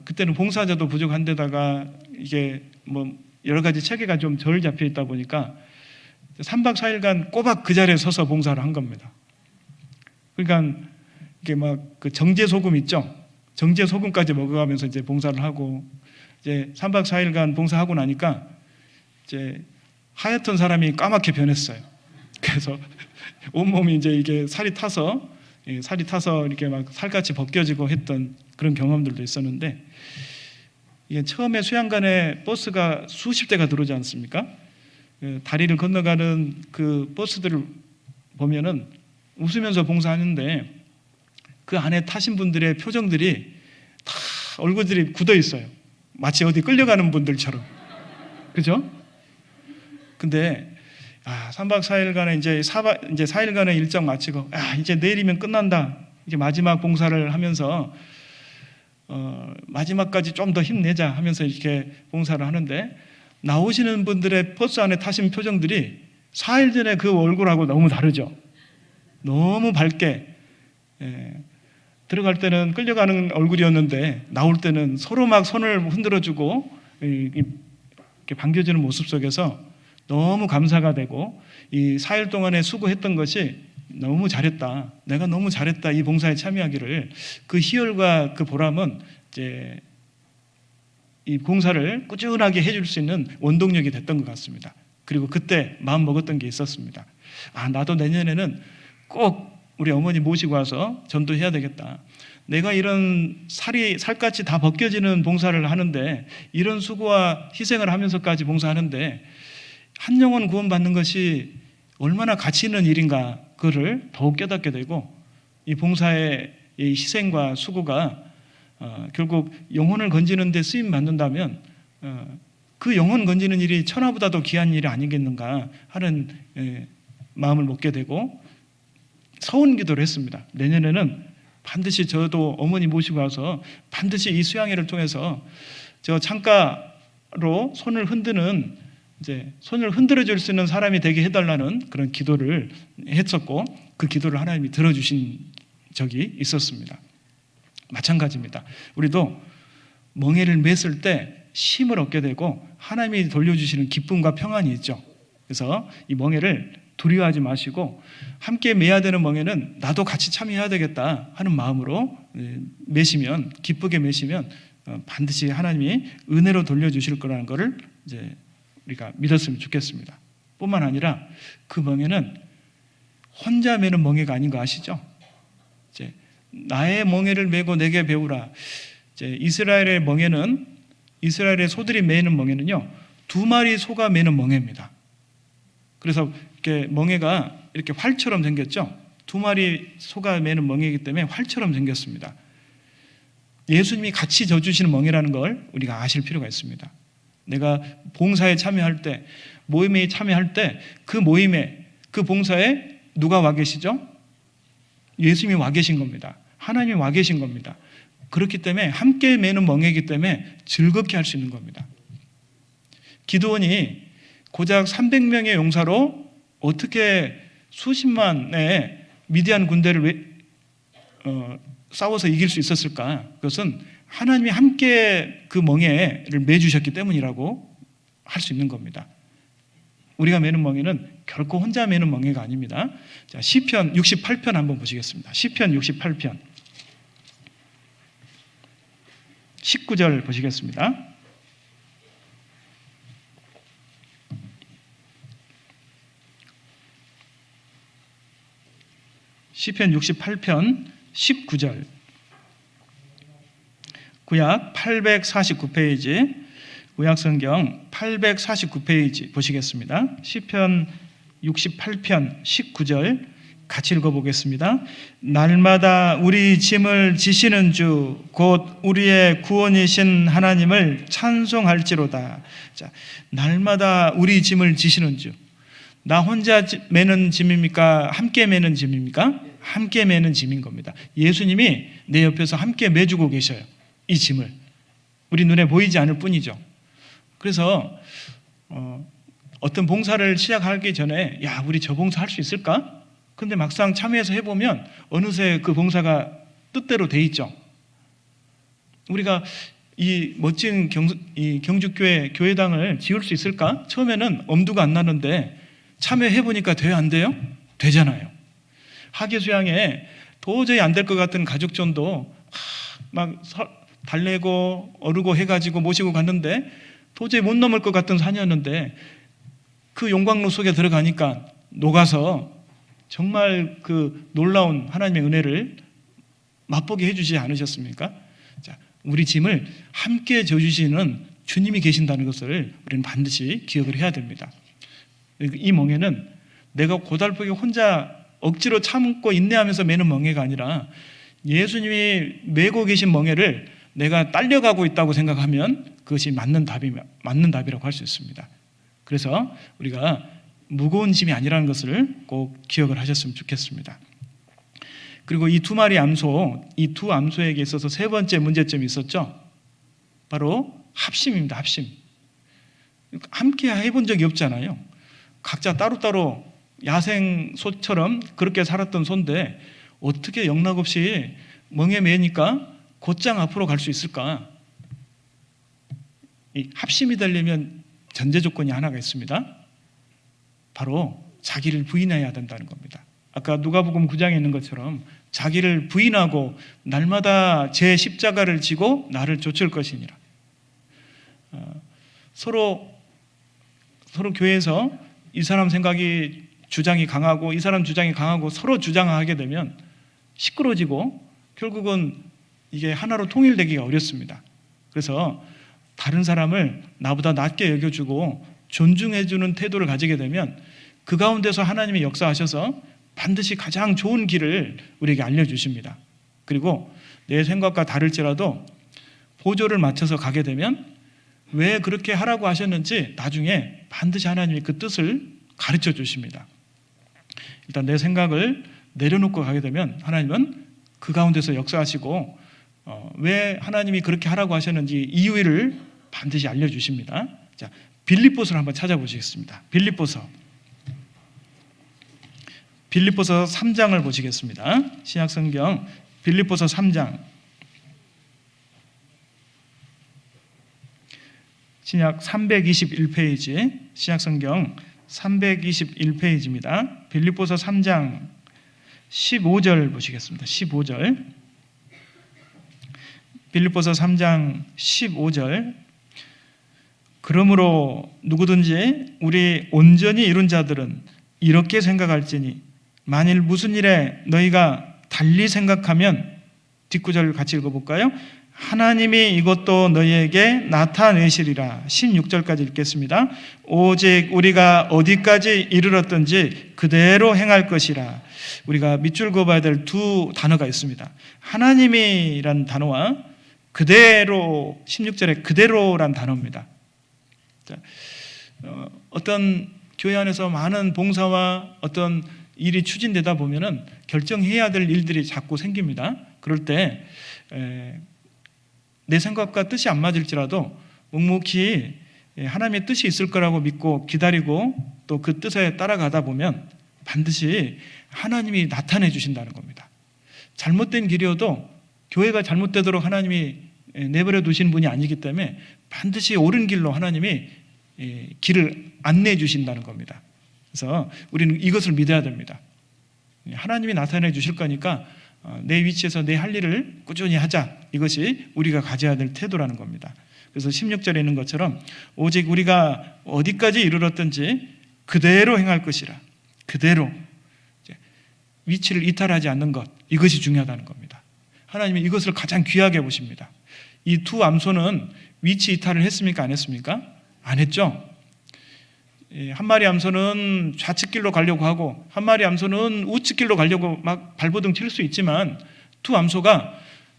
그때는 봉사자도 부족한 데다가 이게 뭐 여러 가지 체계가 좀 덜 잡혀 있다 보니까 3박 4일간 꼬박 그 자리에 서서 봉사를 한 겁니다. 그러니까 이게 막 그 정제 소금 있죠. 정제 소금까지 먹어가면서 이제 봉사를 하고 이제 3박 4일간 봉사하고 나니까 이제 하얗던 사람이 까맣게 변했어요. 그래서 온몸이 이제 이게 살이 타서 이렇게 막 살같이 벗겨지고 했던 그런 경험들도 있었는데 이게 처음에 수양관에 버스가 수십 대가 들어오지 않습니까? 다리를 건너가는 그 버스들을 보면은 웃으면서 봉사하는데 그 안에 타신 분들의 표정들이 다 얼굴들이 굳어 있어요. 마치 어디 끌려가는 분들처럼. 그죠? 근데 3박 4일간의 이제 4일간의 일정 마치고 이제 내일이면 끝난다. 이제 마지막 봉사를 하면서 마지막까지 좀 더 힘내자 하면서 이렇게 봉사를 하는데 나오시는 분들의 버스 안에 타신 표정들이 4일 전에 그 얼굴하고 너무 다르죠. 너무 밝게 들어갈 때는 끌려가는 얼굴이었는데 나올 때는 서로 막 손을 흔들어주고 이렇게 반겨주는 모습 속에서 너무 감사가 되고 이 4일 동안에 수고했던 것이 너무 잘했다. 내가 너무 잘했다. 이 봉사에 참여하기를 그 희열과 그 보람은 이제 이 봉사를 꾸준하게 해줄 수 있는 원동력이 됐던 것 같습니다. 그리고 그때 마음 먹었던 게 있었습니다. 나도 내년에는 꼭 우리 어머니 모시고 와서 전도해야 되겠다. 내가 이런 살같이 다 벗겨지는 봉사를 하는데 이런 수고와 희생을 하면서까지 봉사하는데 한 영혼 구원받는 것이 얼마나 가치 있는 일인가 그거를 더욱 깨닫게 되고 이 봉사의 이 희생과 수고가 결국 영혼을 건지는 데 쓰임 받는다면 그 영혼 건지는 일이 천하보다도 귀한 일이 아니겠는가 하는 마음을 먹게 되고 서운 기도를 했습니다. 내년에는 반드시 저도 어머니 모시고 와서 반드시 이 수양회를 통해서 저 창가로 손을 흔드는 이제 손을 흔들어 줄 수 있는 사람이 되게 해달라는 그런 기도를 했었고 그 기도를 하나님이 들어주신 적이 있었습니다. 마찬가지입니다. 우리도 멍에를 맸을 때 힘을 얻게 되고 하나님이 돌려주시는 기쁨과 평안이 있죠. 그래서 이 멍에를 두려워하지 마시고 함께 매야 되는 멍에는 나도 같이 참여해야 되겠다 하는 마음으로 매시면 기쁘게 매시면 반드시 하나님이 은혜로 돌려주실 거라는 것을 이제 우리가 믿었으면 좋겠습니다. 뿐만 아니라 그 멍에는 혼자 매는 멍에가 아닌 거 아시죠? 이제 나의 멍에를 메고 내게 배우라. 이제 이스라엘의 소들이 매는 멍에는요 2마리 소가 매는 멍에입니다. 그래서 이렇게 멍에가 이렇게 활처럼 생겼죠. 2마리 소가 매는 멍에이기 때문에 활처럼 생겼습니다. 예수님이 같이 져주시는 멍에라는 걸 우리가 아실 필요가 있습니다. 내가 봉사에 참여할 때, 모임에 참여할 때 그 모임에, 그 봉사에 누가 와 계시죠? 예수님이 와 계신 겁니다. 하나님이 와 계신 겁니다. 그렇기 때문에 함께 매는 멍에이기 때문에 즐겁게 할 수 있는 겁니다. 기드온이 고작 300명의 용사로 어떻게 수십만의 미디안 군대를 싸워서 이길 수 있었을까? 그것은 하나님이 함께 그 멍에를 매주셨기 때문이라고 할 수 있는 겁니다. 우리가 매는 멍에는 결코 혼자 매는 멍에가 아닙니다. 자, 시편 68편 한번 보시겠습니다. 시편 68편 19절 보시겠습니다. 시편 68편 19절 구약 849페이지 구약성경 849페이지 보시겠습니다. 시편 68편 19절 같이 읽어보겠습니다. 날마다 우리 짐을 지시는 주 곧 우리의 구원이신 하나님을 찬송할지로다. 자, 날마다 우리 짐을 지시는 주. 나 혼자 매는 짐입니까? 함께 매는 짐입니까? 함께 매는 짐인 겁니다. 예수님이 내 옆에서 함께 매주고 계셔요. 이 짐을. 우리 눈에 보이지 않을 뿐이죠. 그래서 어떤 봉사를 시작하기 전에 야, 우리 저 봉사 할 수 있을까? 근데 막상 참여해서 해보면 어느새 그 봉사가 뜻대로 돼 있죠. 우리가 이 멋진 경주교회 교회당을 지을 수 있을까? 처음에는 엄두가 안 나는데 참여해보니까 돼요, 안 돼요? 되잖아요. 하계수양에 도저히 안 될 것 같은 가족전도 막 달래고 어르고 해가지고 모시고 갔는데 도저히 못 넘을 것 같은 산이었는데 그 용광로 속에 들어가니까 녹아서 정말 그 놀라운 하나님의 은혜를 맛보게 해주지 않으셨습니까? 자, 우리 짐을 함께 져주시는 주님이 계신다는 것을 우리는 반드시 기억을 해야 됩니다. 이 멍에는 내가 고달프게 혼자 억지로 참고 인내하면서 매는 멍에가 아니라 예수님이 메고 계신 멍에를 내가 딸려가고 있다고 생각하면 그것이 맞는 답이라고 할 수 있습니다. 그래서 우리가 무거운 짐이 아니라는 것을 꼭 기억을 하셨으면 좋겠습니다. 그리고 이 두 마리 암소, 이 두 암소에게 있어서 세 번째 문제점이 있었죠. 바로 합심입니다. 합심. 함께 해본 적이 없잖아요. 각자 따로따로 야생소처럼 그렇게 살았던 소인데 어떻게 영락없이 멍에 매니까 곧장 앞으로 갈 수 있을까? 이 합심이 되려면 전제 조건이 하나가 있습니다. 바로 자기를 부인해야 된다는 겁니다. 아까 누가복음 9장에 있는 것처럼 자기를 부인하고 날마다 제 십자가를 지고 나를 좇을 것이니라. 서로 교회에서 이 사람 생각이 주장이 강하고 이 사람 주장이 강하고 서로 주장하게 되면 시끄러지고 결국은 이게 하나로 통일되기가 어렵습니다. 그래서 다른 사람을 나보다 낮게 여겨주고 존중해주는 태도를 가지게 되면 그 가운데서 하나님이 역사하셔서 반드시 가장 좋은 길을 우리에게 알려주십니다. 그리고 내 생각과 다를지라도 보조를 맞춰서 가게 되면 왜 그렇게 하라고 하셨는지 나중에 반드시 하나님이 그 뜻을 가르쳐 주십니다. 일단 내 생각을 내려놓고 가게 되면 하나님은 그 가운데서 역사하시고 왜 하나님이 그렇게 하라고 하셨는지 이유를 반드시 알려주십니다. 자, 빌립보서를 한번 찾아보시겠습니다. 빌립보서 3장을 보시겠습니다. 신약성경 빌립보서 3장. 신약 321페이지, 신약성경 321페이지입니다. 빌립보서 3장 15절 보시겠습니다. 15절. 빌립보서 3장 15절. 그러므로 누구든지 우리 온전히 이룬 자들은 이렇게 생각할지니 만일 무슨 일에 너희가 달리 생각하면 뒷구절 같이 읽어볼까요? 하나님이 이것도 너희에게 나타내시리라. 16절까지 읽겠습니다. 오직 우리가 어디까지 이르렀든지 그대로 행할 것이라. 우리가 밑줄 그어봐야 될 두 단어가 있습니다. 하나님이란 단어와 그대로, 16절에 그대로란 단어입니다. 자, 어떤 교회 안에서 많은 봉사와 어떤 일이 추진되다 보면은 결정해야 될 일들이 자꾸 생깁니다. 그럴 때 내 생각과 뜻이 안 맞을지라도 묵묵히 하나님의 뜻이 있을 거라고 믿고 기다리고 또 그 뜻에 따라가다 보면 반드시 하나님이 나타내 주신다는 겁니다. 잘못된 길이어도 교회가 잘못되도록 하나님이 내버려 두신 분이 아니기 때문에 반드시 옳은 길로 하나님이 길을 안내해 주신다는 겁니다. 그래서 우리는 이것을 믿어야 됩니다. 하나님이 나타내 주실 거니까 내 위치에서 내 할 일을 꾸준히 하자. 이것이 우리가 가져야 될 태도라는 겁니다. 그래서 16절에 있는 것처럼 오직 우리가 어디까지 이르렀든지 그대로 행할 것이라. 그대로 위치를 이탈하지 않는 것, 이것이 중요하다는 겁니다. 하나님이 이것을 가장 귀하게 보십니다. 이 두 암소는 위치 이탈을 했습니까? 안 했습니까? 안 했죠. 한 마리 암소는 좌측길로 가려고 하고 한 마리 암소는 우측길로 가려고 막 발버둥 칠 수 있지만 두 암소가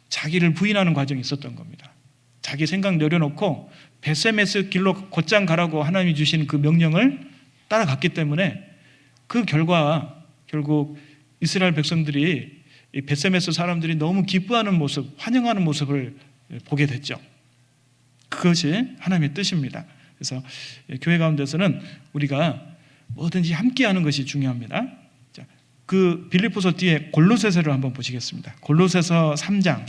자기를 부인하는 과정이 있었던 겁니다. 자기 생각 내려놓고 벳세메스 길로 곧장 가라고 하나님이 주신 그 명령을 따라갔기 때문에 그 결과 결국 이스라엘 백성들이 이 벳세메스 사람들이 너무 기뻐하는 모습, 환영하는 모습을 보게 됐죠. 그것이 하나님의 뜻입니다. 그래서 교회 가운데서는 우리가 뭐든지 함께하는 것이 중요합니다. 자, 그 빌립보서 뒤에 골로새서를 한번 보시겠습니다. 골로새서 3장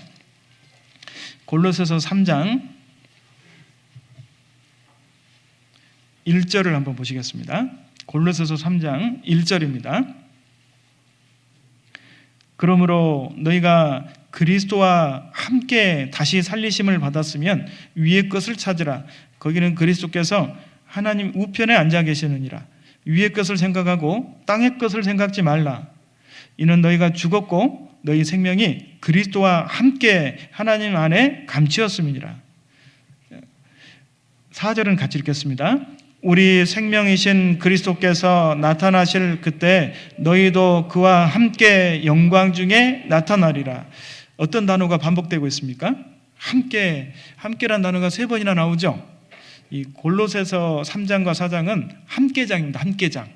1절을 한번 보시겠습니다. 골로새서 3장 1절입니다. 그러므로 너희가 그리스도와 함께 다시 살리심을 받았으면 위의 것을 찾으라. 거기는 그리스도께서 하나님 우편에 앉아 계시느니라. 위의 것을 생각하고 땅의 것을 생각지 말라. 이는 너희가 죽었고 너희 생명이 그리스도와 함께 하나님 안에 감추었음이니라. 4절은 같이 읽겠습니다. 우리 생명이신 그리스도께서 나타나실 그때 너희도 그와 함께 영광 중에 나타나리라. 어떤 단어가 반복되고 있습니까? 함께란 단어가 3번이나 나오죠. 이 골로새서 3장과 4장은 함께장입니다. 함께장.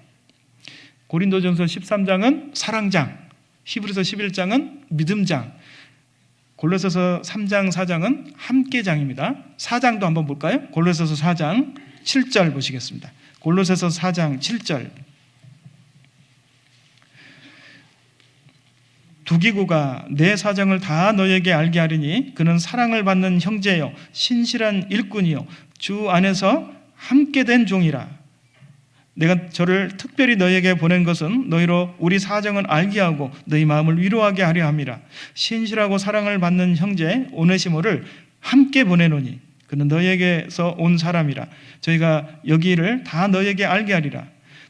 고린도전서 13장은 사랑장, 히브리서 11장은 믿음장, 골로새서 3장 4장은 함께장입니다. 4장도 한번 볼까요? 골로새서 4장 7절 보시겠습니다. 골로새서 4장 7절. 두기구가 내 사정을 다 너에게 알게 하리니 그는 사랑을 받는 형제요 신실한 일꾼이요 주 안에서 함께 된 종이라. 내가 저를 특별히 너에게 보낸 것은 너희로 우리 사정을 알게 하고 너희 마음을 위로하게 하려 함이라. 신실하고 사랑을 받는 형제 오네시모를 함께 보내노니 그는 너에게서 온 사람이라. 저희가 여기를 다 너에게 알게 하리라.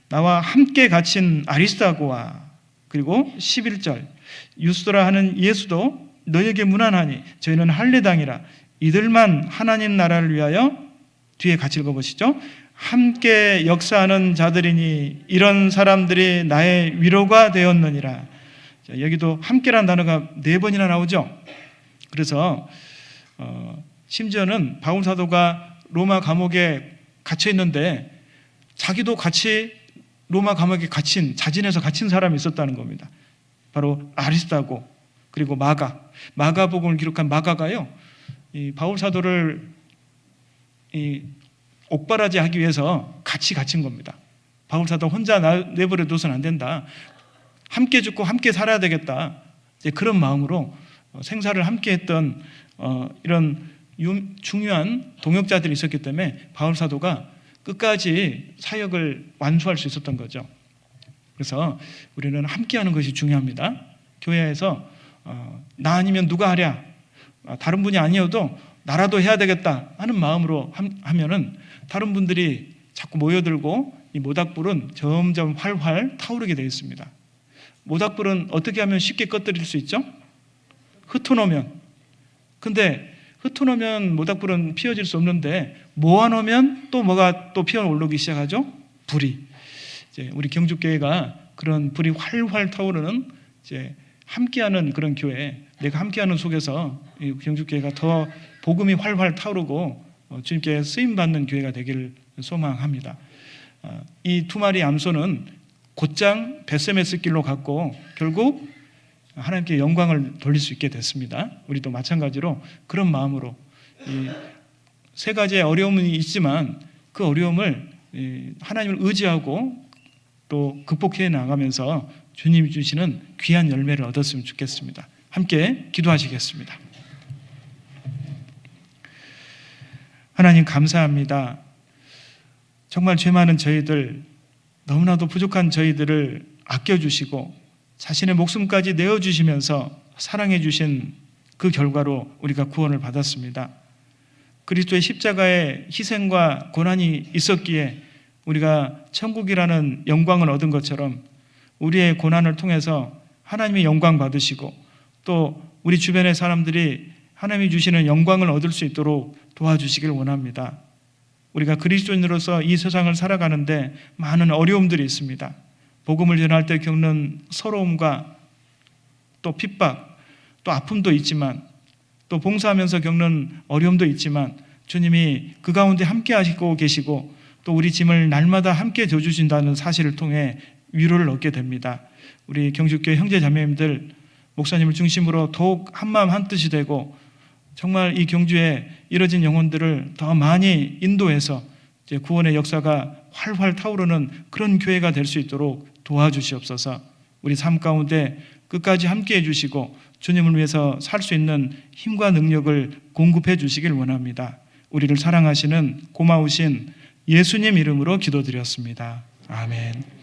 나와 함께 갇힌 아리스다고와 그리고 11절 유스도라 하는 예수도 너에게 문안하니 저희는 할례당이라. 이들만 하나님 나라를 위하여 뒤에 같이 읽어보시죠. 함께 역사하는 자들이니 이런 사람들이 나의 위로가 되었느니라. 자, 여기도 함께란 단어가 4번이나 나오죠. 그래서 심지어는 바울 사도가 로마 감옥에 갇혀 있는데 자기도 같이 로마 감옥에 자진해서 갇힌 사람이 있었다는 겁니다. 바로 아리스다고 그리고 마가복음을 기록한 마가가요. 이 바울 사도를 옥바라지 하기 위해서 같이 갇힌 겁니다. 바울 사도 혼자 내버려 둬서는 안 된다. 함께 죽고 함께 살아야 되겠다. 이제 그런 마음으로 생사를 함께 했던 이런 중요한 동역자들이 있었기 때문에 바울 사도가 끝까지 사역을 완수할 수 있었던 거죠. 그래서 우리는 함께하는 것이 중요합니다. 교회에서 나 아니면 누가 하랴, 다른 분이 아니어도 나라도 해야 되겠다 하는 마음으로 하면은 다른 분들이 자꾸 모여들고 이 모닥불은 점점 활활 타오르게 되어 있습니다. 모닥불은 어떻게 하면 쉽게 꺼뜨릴 수 있죠? 흩어놓으면. 근데 흩어놓으면 모닥불은 피워질 수 없는데 모아놓으면 또 뭐가 또 피어오르기 시작하죠? 불이. 이제 우리 경주교회가 그런 불이 활활 타오르는 이제 함께하는 그런 교회, 내가 함께하는 속에서 이 경주교회가 더 복음이 활활 타오르고 주님께 쓰임받는 교회가 되기를 소망합니다. 이 2마리 암소는 곧장 벳세메스 길로 갔고 결국 하나님께 영광을 돌릴 수 있게 됐습니다. 우리도 마찬가지로 그런 마음으로 이 3가지의 어려움이 있지만 그 어려움을 하나님을 의지하고 또 극복해 나가면서 주님이 주시는 귀한 열매를 얻었으면 좋겠습니다. 함께 기도하시겠습니다. 하나님 감사합니다. 정말 죄 많은 저희들, 너무나도 부족한 저희들을 아껴주시고 자신의 목숨까지 내어주시면서 사랑해 주신 그 결과로 우리가 구원을 받았습니다. 그리스도의 십자가의 희생과 고난이 있었기에 우리가 천국이라는 영광을 얻은 것처럼 우리의 고난을 통해서 하나님의 영광 받으시고 또 우리 주변의 사람들이 하나님이 주시는 영광을 얻을 수 있도록 도와주시길 원합니다. 우리가 그리스도인으로서 이 세상을 살아가는데 많은 어려움들이 있습니다. 복음을 전할 때 겪는 서러움과 또 핍박, 또 아픔도 있지만, 또 봉사하면서 겪는 어려움도 있지만 주님이 그 가운데 함께 하시고 계시고 또 우리 짐을 날마다 함께 져주신다는 사실을 통해 위로를 얻게 됩니다. 우리 경주교회 형제 자매님들, 목사님을 중심으로 더욱 한마음 한뜻이 되고 정말 이 경주에 이뤄진 영혼들을 더 많이 인도해서 이제 구원의 역사가 활활 타오르는 그런 교회가 될 수 있도록 도와주시옵소서. 우리 삶 가운데 끝까지 함께 해주시고 주님을 위해서 살 수 있는 힘과 능력을 공급해 주시길 원합니다. 우리를 사랑하시는 고마우신 예수님 이름으로 기도드렸습니다. 아멘.